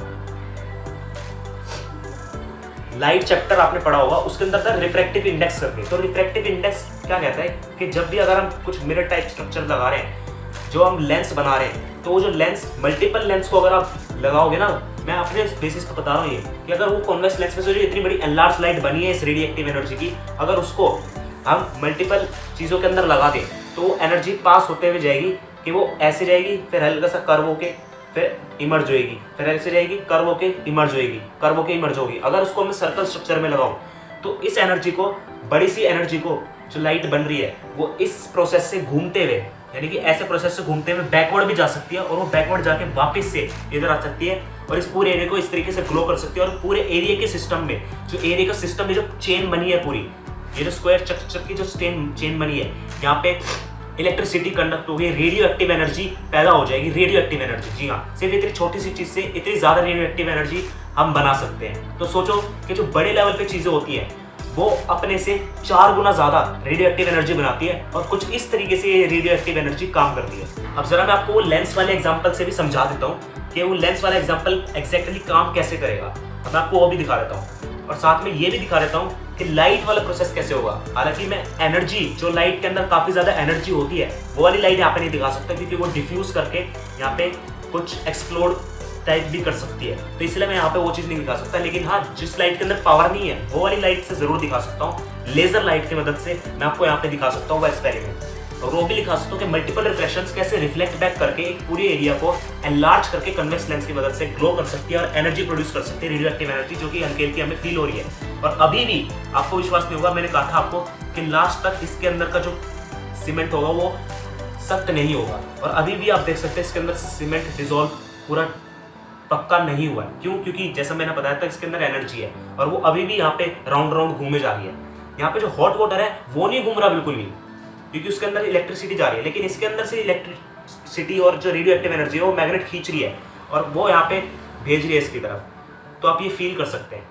लाइट चैप्टर आपने पढ़ा होगा, उसके अंदर था रिफ्रैक्टिव इंडेक्स करके। तो रिफ्रैक्टिव इंडेक्स क्या कहता है कि जब भी अगर हम कुछ मिरर टाइप स्ट्रक्चर लगा रहे हैं, जो हम लेंस बना रहे हैं, तो वो जो लेंस, मल्टीपल लेंस को अगर आप लगाओगे ना, मैं अपने बेसिस पर बता रहा हूँ ये कि अगर वो कॉन्वेक्स लेंस में से जो इतनी बड़ी एनलार्ज लाइट बनी है इस रेडिएटिव एनर्जी की, अगर उसको हम मल्टीपल चीज़ों के अंदर लगा दें तो वो एनर्जी पास होते हुए जाएगी कि वो ऐसे जाएगी, फिर हल्का सा कर्व होके फिर इमर्ज होएगी, फिर ऐसे जाएगी, कर्व होके इमर्ज होएगी, कर्व होके इमर्ज होगी। अगर उसको मैं सर्कल स्ट्रक्चर में लगाऊं तो इस एनर्जी को, बड़ी सी एनर्जी को, जो लाइट बन रही है, वो इस प्रोसेस से घूमते हुए, यानी कि ऐसे प्रोसेस से घूमते हुए बैकवर्ड भी जा सकती है, और वो बैकवर्ड जाके वापस से इधर आ सकती है और इस पूरे एरिया को इस तरीके से ग्लो कर सकती है। और पूरे एरिया के सिस्टम में, जो एरिया का सिस्टम में जो चेन बनी है पूरी, ये जो स्क्वायर स्ट्रक्चर की जो चेन बनी है, यहाँ पे इलेक्ट्रिसिटी कंडक्ट होगी, रेडियो एक्टिव एनर्जी पैदा हो जाएगी। रेडियो एक्टिव एनर्जी, जी हाँ, सिर्फ इतनी छोटी सी चीज से इतनी ज्यादा रेडियो एक्टिव एनर्जी हम बना सकते हैं। तो सोचो कि जो बड़े लेवल पे चीजें होती हैं वो अपने से 4 गुना ज़्यादा रेडियो एक्टिव एनर्जी बनाती है और कुछ इस तरीके से ये रेडियो एक्टिव एनर्जी काम करती है। अब ज़रा मैं आपको वो लेंस वाले एग्जाम्पल से भी समझा देता हूँ कि वो लेंस वाला एग्जाम्पल एग्जैक्टली काम कैसे करेगा। अब मैं आपको वो भी दिखा देता हूँ और साथ में ये भी दिखा देता हूँ कि लाइट वाला प्रोसेस कैसे होगा। हालांकि मैं एनर्जी, जो लाइट के अंदर काफ़ी ज़्यादा एनर्जी होती है, वो वाली लाइट यहाँ पे नहीं दिखा सकता क्योंकि वो डिफ्यूज़ करके यहाँ पे कुछ एक्सप्लोड टाइप भी कर सकती है, तो इसलिए मैं यहाँ पे वो चीज़ नहीं दिखा सकता। लेकिन हाँ, जिस लाइट के अंदर पावर नहीं है वो वाली लाइट से ज़रूर दिखा सकता हूँ। लेज़र लाइट की मदद से मैं आपको यहाँ पे दिखा सकता हूँ वो एक्सपेरिमेंट, और वो भी दिखा सकता हूँ कि मल्टीपल रिफ्लेक्शंस कैसे रिफ्लेक्ट बैक करके एक पूरी एरिया को एनलार्ज करके कन्वेक्स लेंस की मदद से ग्लो कर सकती है और एनर्जी प्रोड्यूस कर सकती है, रेडियो एक्टिव एनर्जी, जो कि हल्की हल्की हमें फील हो रही है। और अभी भी आपको विश्वास नहीं होगा, मैंने कहा था आपको कि लास्ट तक इसके अंदर का जो सीमेंट होगा वो सख्त नहीं होगा, और अभी भी आप देख सकते हैं इसके अंदर सीमेंट डिजोल्व पूरा पक्का नहीं हुआ है। क्यों? क्योंकि जैसा मैंने बताया था इसके अंदर एनर्जी है और वो अभी भी यहाँ पे राउंड राउंड घूमे जा रही है। यहाँ पे जो हॉट वाटर है वो नहीं घूम रहा बिल्कुल भी, क्योंकि उसके अंदर इलेक्ट्रिसिटी जा रही है, लेकिन इसके अंदर से इलेक्ट्रिसिटी और जो रेडियो एक्टिव एनर्जी है वो मैग्नेट खींच रही है और वो यहाँ पे भेज रही है इसकी तरफ। तो आप ये फील कर सकते हैं।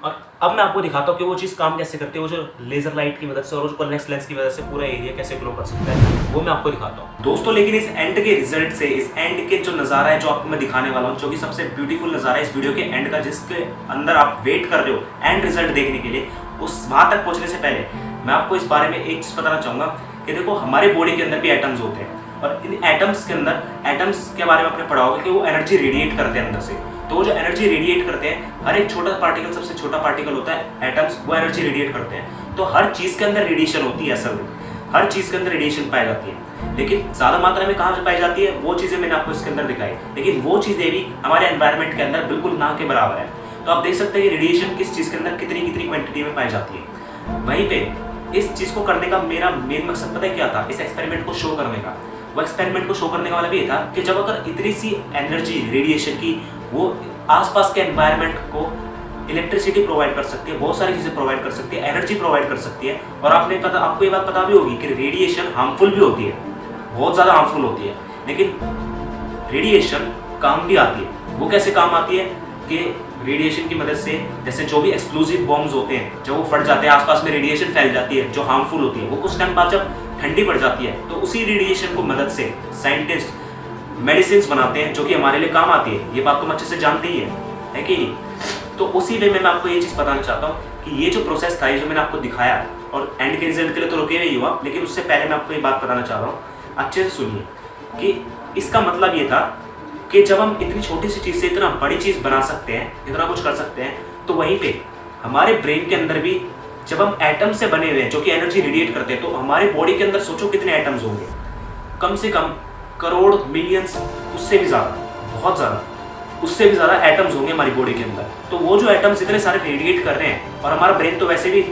और अब मैं आपको दिखाता हूँ कि वो चीज़ काम कैसे करती है, वो जो लेजर लाइट की मदद से और जो कन्वेक्स लेंस की वजह से पूरा एरिया कैसे ग्लो कर सकता है, वो मैं आपको दिखाता हूँ दोस्तों। लेकिन इस एंड के रिजल्ट से, इस एंड के जो नज़ारा है जो आपको मैं दिखाने वाला हूँ, जो कि सबसे ब्यूटीफुल नज़ारा है इस वीडियो के एंड का, जिसके अंदर आप वेट कर रहे हो एंड रिजल्ट देखने के लिए, उस वहाँ तक पहुँचने से पहले मैं आपको इस बारे में एक चीज़ बताना चाहूँगा कि देखो, हमारे बॉडी के अंदर भी एटम्स होते हैं और इन एटम्स के अंदर, एटम्स के बारे में आपने पढ़ा होगा कि वो एनर्जी रेडिएट करते हैं अंदर से। तो वो जो एनर्जी रेडिएट करते हैं, हर एक छोटा पार्टिकल, सबसे छोटा पार्टिकल होता है एटम्स, वो एनर्जी रेडिएट करते हैं। तो हर चीज़ के अंदर रेडिएशन होती है, असल में हर चीज़ के अंदर रेडिएशन पाई जाती है, लेकिन ज़्यादा मात्रा में कहाँ से पाई जाती है वो चीज़ें मैंने आपको इसके अंदर दिखाई, लेकिन वो चीज़ें भी हमारे एनवायरनमेंट के अंदर बिल्कुल ना के बराबर है। तो आप देख सकते हैं कि रेडिएशन किस चीज़ के अंदर कितनी कितनी क्वांटिटी में पाई जाती है। वहीं पे इस चीज़ को करने का मेरा मेन मकसद पता है क्या था, इस एक्सपेरिमेंट को शो करने का। वो एक्सपेरिमेंट को शो करने का मतलब ये था कि जब अगर इतनी सी एनर्जी रेडिएशन की वो आसपास के एनवायरनमेंट को इलेक्ट्रिसिटी प्रोवाइड कर सकती है, बहुत सारी चीज़ें प्रोवाइड कर सकती है, एनर्जी प्रोवाइड कर सकती है, और आपको ये बात पता भी होगी कि रेडिएशन हार्मफुल भी होती है, बहुत ज़्यादा हार्मफुल होती है, लेकिन रेडिएशन काम भी आती है। वो कैसे काम आती है कि रेडिएशन की मदद से, जैसे जो भी एक्सप्लोजिव बॉम्ब्स होते हैं, जब वो फट जाते हैं, आसपास में रेडिएशन फैल जाती है जो हार्मफुल होती है, वो कुछ टाइम बाद जब ठंडी पड़ जाती है तो उसी रेडिएशन को मदद से साइंटिस्ट मेडिसिन बनाते हैं जो कि हमारे लिए काम आती है। ये बात तुम अच्छे से जानते ही है कि नहीं? तो उसी वे में मैं आपको ये चीज़ बताना चाहता हूँ कि ये जो प्रोसेस था, ये जो मैंने आपको दिखाया, और एंड के रिजल्ट के लिए तो रुके नहीं हुआ, लेकिन उससे पहले मैं आपको ये बात बताना चाह रहा हूँ, अच्छे से सुनिए कि इसका मतलब ये था कि जब हम इतनी छोटी सी चीज़ से इतना बड़ी चीज़ बना सकते हैं, इतना कुछ कर सकते हैं, तो वहीं पे हमारे ब्रेन के अंदर भी जब हम एटम से बने हुए हैं जो कि एनर्जी रेडिएट करते हैं, तो हमारे बॉडी के अंदर सोचो कितने एटम्स होंगे, कम से कम करोड़, मिलियंस, उससे भी ज़्यादा, बहुत ज़्यादा, उससे भी ज़्यादा एटम्स होंगे हमारी बॉडी के अंदर। तो वो जो एटम्स इतने सारे रेडिएट कर रहे हैं, और हमारा ब्रेन तो वैसे भी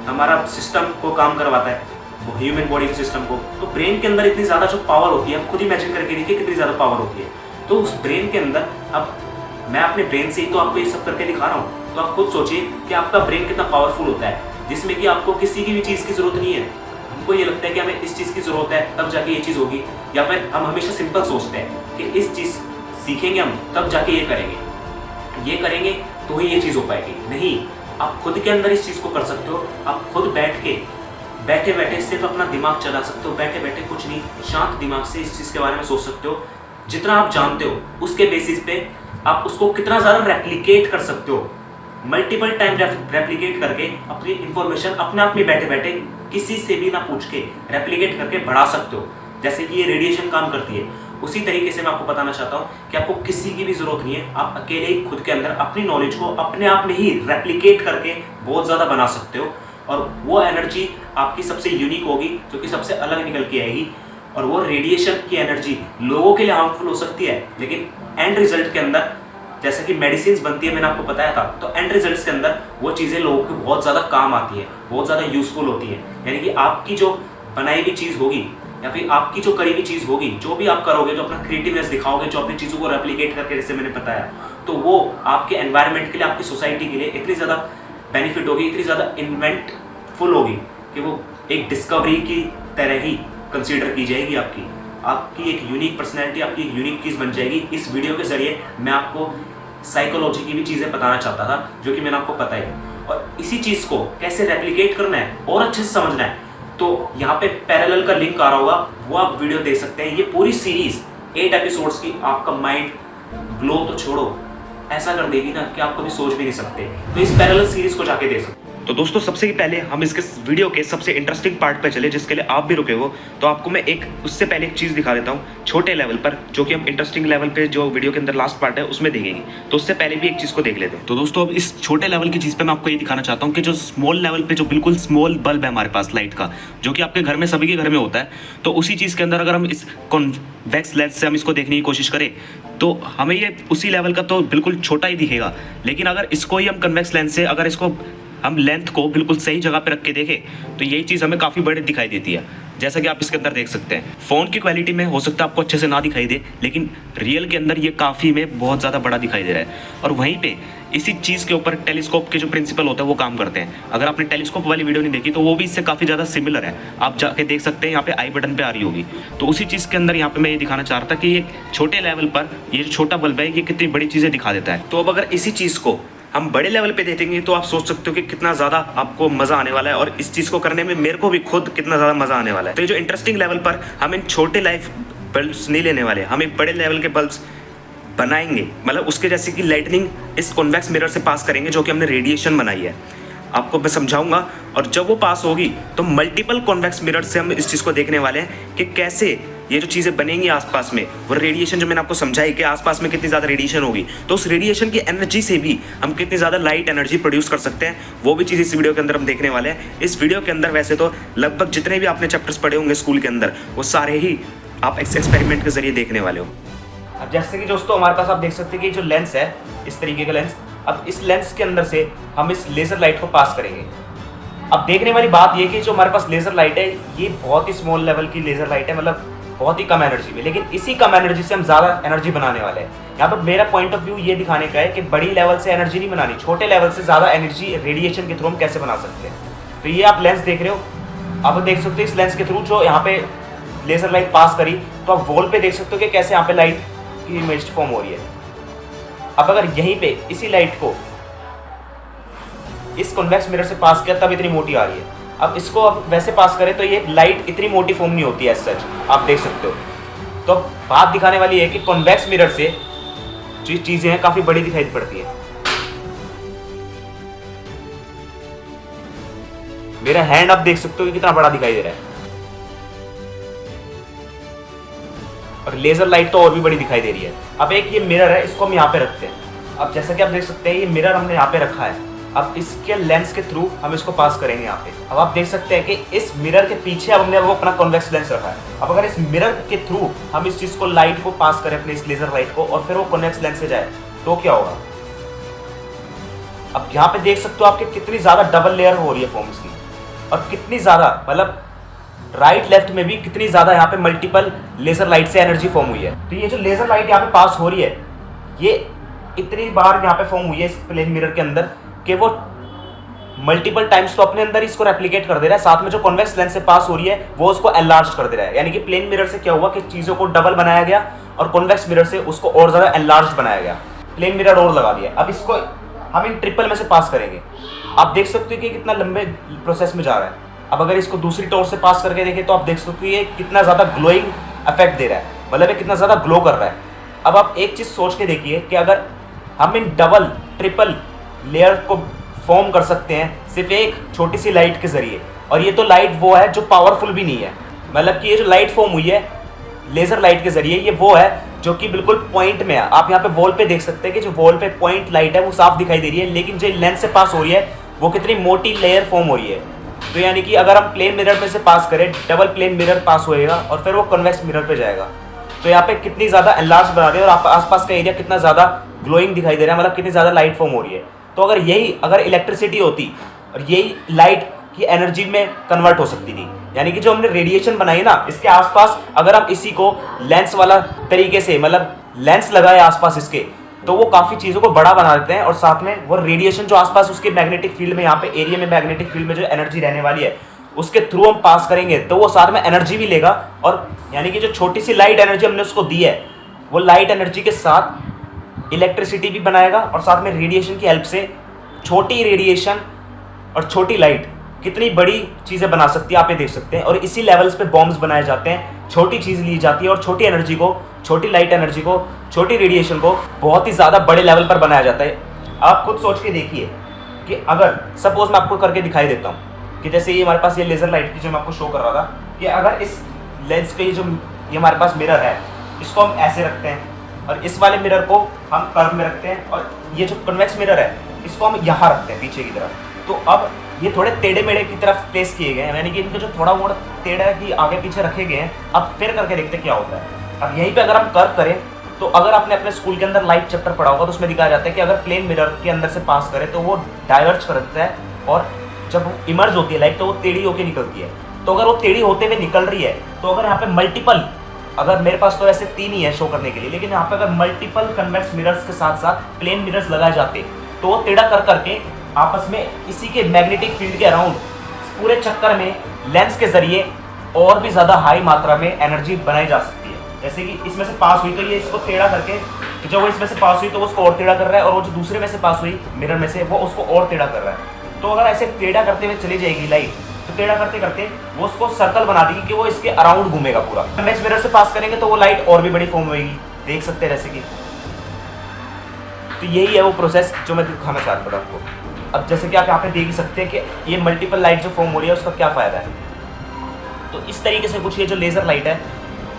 हमारा सिस्टम को काम करवाता है, वो ह्यूमन बॉडी के सिस्टम को, तो ब्रेन के अंदर इतनी ज़्यादा जो पावर होती है, आप खुद इमेजिन करके देखिए कितनी ज़्यादा पावर होती है। तो उस ब्रेन के अंदर, अब मैं अपने ब्रेन से ही तो आपको ये सब करके दिखा रहा हूँ, तो आप खुद सोचिए कि आपका ब्रेन कितना पावरफुल होता है, जिसमें कि आपको किसी की भी चीज़ की ज़रूरत नहीं है। हमको ये लगता है कि हमें इस चीज़ की ज़रूरत है तब जाके ये चीज़ होगी, या फिर हम हमेशा सिंपल सोचते हैं कि इस चीज़ सीखेंगे हम तब जाके ये करेंगे तो ही ये चीज़ हो पाएगी। नहीं, आप खुद के अंदर इस चीज़ को कर सकते हो। आप खुद बैठे बैठे सिर्फ अपना दिमाग चला सकते हो, बैठे बैठे कुछ नहीं, शांत दिमाग से इस चीज़ के बारे में सोच सकते हो। जितना आप जानते हो उसके बेसिस पे आप उसको कितना ज़्यादा रेप्लिकेट कर सकते हो, मल्टीपल टाइम रेप्लिकेट करके अपनी इंफॉर्मेशन अपने आप में बैठे बैठे किसी से भी ना पूछ के रेप्लिकेट करके बढ़ा सकते हो। जैसे कि ये रेडिएशन काम करती है, उसी तरीके से मैं आपको बताना चाहता हूँ कि आपको किसी की भी ज़रूरत नहीं है, आप अकेले ही खुद के अंदर अपनी नॉलेज को अपने आप में ही रेप्लिकेट करके बहुत ज़्यादा बना सकते हो, और वो एनर्जी आपकी सबसे यूनिक होगी, जो कि सबसे अलग निकल के आएगी। और वो रेडिएशन की एनर्जी लोगों के लिए हार्मफुल हो सकती है, लेकिन एंड रिजल्ट के अंदर, जैसे कि मेडिसिन बनती है, मैंने आपको बताया था, तो एंड रिजल्ट्स के अंदर वो चीज़ें लोगों को बहुत ज़्यादा काम आती है, बहुत ज़्यादा यूजफुल होती है। यानी कि आपकी जो बनाई हुई चीज़ होगी, या फिर आपकी जो करी हुई चीज़ होगी, जो भी आप करोगे, जो अपना क्रिएटिवनेस दिखाओगे, जो अपनी चीज़ों को रेप्लिकेट करके, जैसे मैंने बताया, तो वो आपके एनवायरनमेंट के लिए, आपकी सोसाइटी के लिए इतनी ज़्यादा बेनिफिट होगी, इतनी ज़्यादा इन्वेंटफुल होगी कि वो एक डिस्कवरी की तरह ही कंसीडर की जाएगी। आपकी एक यूनिक पर्सनैलिटी, आपकी एक यूनिक चीज़ बन जाएगी। इस वीडियो के ज़रिए मैं आपको साइकोलॉजी की भी चीज़ें बताना चाहता था, जो कि मैंने आपको पता है। और इसी चीज़ को कैसे रेप्लिकेट करना है और अच्छे से समझना है, तो यहाँ पे पैरेलल का लिंक आ रहा होगा, वो आप वीडियो देख सकते हैं। ये पूरी सीरीज 8 एपिसोड्स की आपका माइंड ग्लो तो छोड़ो, ऐसा कर देगी ना कि आप कभी सोच भी नहीं सकते। तो इस पैरेलल सीरीज को जाके देख सकते हैं। तो दोस्तों सबसे पहले हम इसके वीडियो के सबसे इंटरेस्टिंग पार्ट पे चले, जिसके लिए आप भी रुके हो। तो आपको मैं उससे पहले एक चीज़ दिखा देता हूँ छोटे लेवल पर, जो कि हम इंटरेस्टिंग लेवल पे जो वीडियो के अंदर लास्ट पार्ट है उसमें देखेंगे। तो उससे पहले भी एक चीज़ को देख लेते हैं। तो दोस्तों अब इस छोटे लेवल की चीज़ पे मैं आपको ये दिखाना चाहता हूँ कि जो स्मॉल लेवल पे जो बिल्कुल स्मॉल बल्ब है हमारे पास लाइट का, जो कि आपके घर में सभी के घर में होता है, तो उसी चीज़ के अंदर अगर हम इस कॉन्वेक्स लेंस से हम इसको देखने की कोशिश करें तो हमें ये उसी लेवल का तो बिल्कुल छोटा ही दिखेगा। लेकिन अगर इसको ही हम कन्वेक्स लेंस से अगर इसको हम लेंथ को बिल्कुल सही जगह पे रख के देखें तो यही चीज़ हमें काफ़ी बड़ी दिखाई देती है, जैसा कि आप इसके अंदर देख सकते हैं। फ़ोन की क्वालिटी में हो सकता है आपको अच्छे से ना दिखाई दे, लेकिन रियल के अंदर ये काफ़ी में बहुत ज़्यादा बड़ा दिखाई दे रहा है। और वहीं पे इसी चीज़ के ऊपर टेलीस्कोप के जो प्रिंसिपल होता है वो काम करते हैं। अगर आपने टेलीस्कोप वाली वीडियो नहीं देखी तो वो भी इससे काफ़ी ज़्यादा सिमिलर है, आप जाके देख सकते हैं, यहाँ पे आई बटन पे आ रही होगी। तो उसी चीज़ के अंदर यहाँ पे मैं ये दिखाना चाह रहा था कि ये छोटे लेवल पर ये जो छोटा बल्ब है ये कितनी बड़ी चीज़ें दिखा देता है। तो अब अगर इसी चीज़ को हम बड़े लेवल पे देखेंगे तो आप सोच सकते हो कि कितना ज़्यादा आपको मज़ा आने वाला है, और इस चीज़ को करने में मेरे को भी खुद कितना ज़्यादा मज़ा आने वाला है। तो ये जो इंटरेस्टिंग लेवल पर हम इन छोटे लाइफ बल्ब्स नहीं लेने वाले, हम एक बड़े लेवल के बल्ब्स बनाएंगे, मतलब उसके जैसे कि लाइटनिंग इस कॉन्वेक्स मिरर से पास करेंगे, जो कि हमने रेडिएशन बनाई है। आपको मैं समझाऊंगा, और जब वो पास होगी तो मल्टीपल कॉन्वेक्स मिरर से हम इस चीज़ को देखने वाले हैं कि कैसे ये जो चीज़ें बनेंगी आसपास में, वो रेडिएशन जो मैंने आपको समझाई कि आसपास में कितनी ज़्यादा रेडिएशन होगी, तो उस रेडिएशन की एनर्जी से भी हम कितनी ज़्यादा लाइट एनर्जी प्रोड्यूस कर सकते हैं, वो भी चीज़ इस वीडियो के अंदर हम देखने वाले हैं। इस वीडियो के अंदर वैसे तो लगभग जितने भी आपने चैप्टर्स पढ़े होंगे स्कूल के अंदर, वो सारे ही आप एक्सपेरिमेंट के जरिए देखने वाले हो। अब जैसे कि दोस्तों हमारे पास आप देख सकते हैं कि जो लेंस है, इस तरीके का लेंस, अब इस लेंस के अंदर से हम इस लेज़र लाइट को पास करेंगे। अब देखने वाली बात ये कि जो हमारे पास लेज़र लाइट है ये बहुत ही स्मॉल लेवल की लेज़र लाइट है, मतलब बहुत ही कम एनर्जी में, लेकिन इसी कम एनर्जी से हम ज़्यादा एनर्जी बनाने वाले हैं। यहाँ पर मेरा पॉइंट ऑफ व्यू ये दिखाने का है कि बड़ी लेवल से एनर्जी नहीं बनानी, छोटे लेवल से ज़्यादा एनर्जी रेडिएशन के थ्रू हम कैसे बना सकते हैं। तो ये आप लेंस देख रहे हो, आप देख सकते हो इस लेंस के थ्रू जो यहाँ पे लेज़र लाइट पास करी, तो आप वॉल पे देख सकते हो कि कैसे यहाँ पे लाइट की इमेज फॉर्म हो रही है। अब अगर यहीं पे इसी लाइट को इस कॉन्वेक्स मिरर से पास किया तब इतनी मोटी आ रही है। अब इसको अब वैसे पास करें तो ये लाइट इतनी मोटी फॉर्म नहीं होती है एज सच, आप देख सकते हो। तो बात दिखाने वाली है कि कॉन्वेक्स मिरर से जो चीजें हैं काफी बड़ी दिखाई पड़ती है। मेरा हैंड आप देख सकते हो कि कितना बड़ा दिखाई दे रहा है, और लेजर लाइट तो और भी बड़ी दिखाई दे रही है। अब एक ये मिरर है, इसको हम यहाँ पे रखते हैं। अब जैसा कि आप देख सकते हैं ये मिरर हमने यहाँ पे रखा है। अब इसके लेंस के थ्रू हम इसको पास करेंगे यहाँ पे। अब आप देख सकते हैं कि इस मिरर के पीछे अब हमने वो अपना कॉन्वेक्स लेंस रखा है। अब अगर इस मिरर के थ्रू हम इस चीज को लाइट को पास करें, अपने इस लेजर लाइट को, और फिर वो कॉन्वेक्स लेंस से जाए तो क्या होगा। अब यहाँ पे देख सकते हो आपके कितनी ज्यादा डबल लेयर हो रही है फॉर्म्स की, और कितनी ज्यादा मतलब राइट लेफ्ट में भी कितनी ज्यादा यहाँ पे मल्टीपल लेजर लाइट से एनर्जी फॉर्म हुई है। तो ये जो लेजर लाइट यहाँ पे पास हो रही है ये इतनी बार यहाँ पे फॉर्म हुई है इस प्लेन मिरर के अंदर कि वो मल्टीपल टाइम्स तो अपने अंदर इसको रेप्लिकेट कर दे रहा है, साथ में जो कॉन्वेक्स लेंस से पास हो रही है वो उसको एनलार्ज कर दे रहा है। यानी कि प्लेन मिरर से क्या हुआ कि चीजों को डबल बनाया गया, और कॉन्वेक्स मिरर से उसको और ज्यादा एनलार्ज बनाया गया, प्लेन मिरर और लगा दिया। अब इसको हम इन ट्रिपल में से पास करेंगे। आप देख सकते हो कि कितना लंबे प्रोसेस में जा रहा है। अब अगर इसको दूसरी टोर से पास करके देखें तो आप देख सकते हो ये कितना ज़्यादा ग्लोइंग इफेक्ट दे रहा है, मतलब ये कितना ज़्यादा ग्लो कर रहा है। अब आप एक चीज़ सोच के देखिए कि अगर हम इन डबल ट्रिपल लेयर को फॉर्म कर सकते हैं सिर्फ एक छोटी सी लाइट के जरिए, और ये तो लाइट वो है जो पावरफुल भी नहीं है, मतलब कि ये जो लाइट फॉर्म हुई है लेज़र लाइट के जरिए ये वो है जो कि बिल्कुल पॉइंट में है। आप यहाँ पे वॉल पे देख सकते हैं कि जो वॉल पे पॉइंट लाइट है वो साफ दिखाई दे रही है, लेकिन जो लेंस से पास हो रही है वो कितनी मोटी लेयर फॉर्म हो रही है। तो यानी कि अगर हम प्लेन मिरर में से पास करें, डबल प्लेन मिरर पास होएगा और फिर वो कन्वेक्स मिरर पे जाएगा, तो यहाँ पे कितनी ज़्यादा एनलार्ज बना रही है, और आसपास का एरिया कितना ज़्यादा ग्लोइंग दिखाई दे रहा है, मतलब कितनी ज़्यादा लाइट फॉर्म हो रही है। तो अगर इलेक्ट्रिसिटी होती और यही लाइट की एनर्जी में कन्वर्ट हो सकती थी, यानी कि जो हमने रेडिएशन बनाई ना इसके आसपास अगर हम इसी को लेंस वाला तरीके से मतलब लेंस लगाए आसपास इसके, तो वो काफ़ी चीज़ों को बड़ा बना देते हैं, और साथ में वो रेडिएशन जो आसपास उसके मैग्नेटिक फील्ड में यहाँ पे एरिया में मैग्नेटिक फील्ड में जो एनर्जी रहने वाली है उसके थ्रू हम पास करेंगे तो वो साथ में एनर्जी भी लेगा, और यानी कि जो छोटी सी लाइट एनर्जी हमने उसको दी है वो लाइट एनर्जी के साथ इलेक्ट्रिसिटी भी बनाएगा, और साथ में रेडिएशन की हेल्प से छोटी रेडिएशन और छोटी लाइट कितनी बड़ी चीज़ें बना सकती है, आप ये देख सकते हैं। और इसी लेवल्स पे बॉम्ब्स बनाए जाते हैं, छोटी चीज़ ली जाती है और छोटी एनर्जी को, छोटी लाइट एनर्जी को, छोटी रेडिएशन को बहुत ही ज़्यादा बड़े लेवल पर बनाया जाता है। आप खुद सोच के देखिए कि अगर सपोज मैं आपको करके दिखाई देता हूँ कि जैसे ये हमारे पास ये लेज़र लाइट की जो मैं आपको शो कर रहा था, कि अगर इस लेंस पे ये हमारे पास मिरर है, इसको हम ऐसे रखते हैं और इस वाले मिरर को हम कर्व में रखते हैं और ये जो कन्वेक्स मिरर है इसको हम यहाँ रखते हैं पीछे की तरफ, तो अब ये थोड़े टेढ़े मेढ़े की तरफ प्लेस किए गए हैं, यानी कि इनका जो थोड़ा बहुत टेढ़ा की आगे पीछे रखे गए हैं। अब फिर करके देखते क्या होता है। अब यहीं पे अगर हम कर्व करें तो अगर आपने अपने स्कूल के अंदर लाइट चैप्टर पढ़ा होगा तो उसमें दिखाया जाता है कि अगर प्लेन मिरर के अंदर से पास करे तो वो डाइवर्ज करता है और जब इमर्ज होती है लाइट तो वो टेढ़ी होकर निकलती है। तो अगर वो टेढ़ी होते हुए निकल रही है तो अगर यहाँ पे मल्टीपल, अगर मेरे पास तो ऐसे 3 ही है शो करने के लिए, लेकिन यहाँ पे अगर मल्टीपल कन्वेक्स मिरर्स के साथ साथ प्लेन मिरर्स लगाए जाते तो वो टेढ़ा कर करके आपस में इसी के मैग्नेटिक फील्ड के अराउंड पूरे चक्कर में लेंस के जरिए और भी ज़्यादा हाई मात्रा में एनर्जी बनाई जा सकती है। जैसे कि इसमें से पास हुई तो ये इसको टेढ़ा करके, जो वो इसमें से पास हुई तो उसको और टेढ़ा कर रहा है, और वो जो दूसरे में से पास हुई मिरर में से वो उसको और टेढ़ा कर रहा है। तो अगर ऐसे टेढ़ा करते हुए चली जाएगी लाइट तो टेढ़ा करते करते वो उसको सर्कल बना देगी कि वो इसके अराउंड घूमेगा पूरा। नेक्स्ट मिरर से पास करेंगे तो वो लाइट और भी बड़ी फॉर्म होगी, देख सकते हैं जैसे कि। तो यही है वो प्रोसेस जो मैं दिखाना चाहता था आपको। अब जैसे कि आप यहाँ पे देख ही सकते हैं कि ये मल्टीपल लाइट जो फॉर्म हो रही है उसका क्या फ़ायदा है। तो इस तरीके से कुछ ये जो लेज़र लाइट है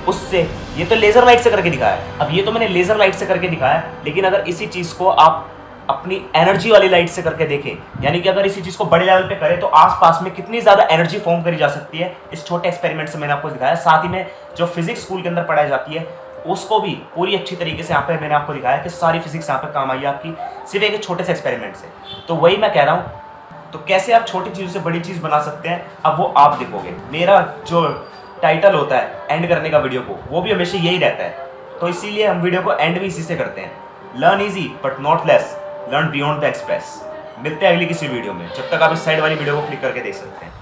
उससे, ये तो लेज़र लाइट से करके दिखाया है, अब ये तो मैंने लेज़र लाइट से करके दिखाया है, लेकिन अगर इसी चीज़ को आप अपनी एनर्जी वाली लाइट से करके देखें, यानी कि अगर इसी चीज़ को बड़े लेवल पे करें तो आसपास में कितनी ज़्यादा एनर्जी फॉर्म करी जा सकती है, इस छोटे एक्सपेरिमेंट से मैंने आपको दिखाया। साथ ही में जो फिजिक्स स्कूल के अंदर पढ़ाई जाती है उसको भी पूरी अच्छी तरीके से यहाँ पे मैंने आपको दिखाया कि सारी फिजिक्स यहाँ पे काम आई है आपकी सिर्फ एक छोटे से एक्सपेरिमेंट से। तो वही मैं कह रहा हूँ, तो कैसे आप छोटी चीज़ों से बड़ी चीज़ बना सकते हैं अब वो आप देखोगे। मेरा जो टाइटल होता है एंड करने का वीडियो को, वो भी हमेशा यही रहता है, तो इसीलिए हम वीडियो को एंड भी इसी से करते हैं। Learn easy but not less, learn beyond the express. मिलते हैं अगली किसी वीडियो में, जब तक आप इस साइड वाली वीडियो को क्लिक करके देख सकते हैं।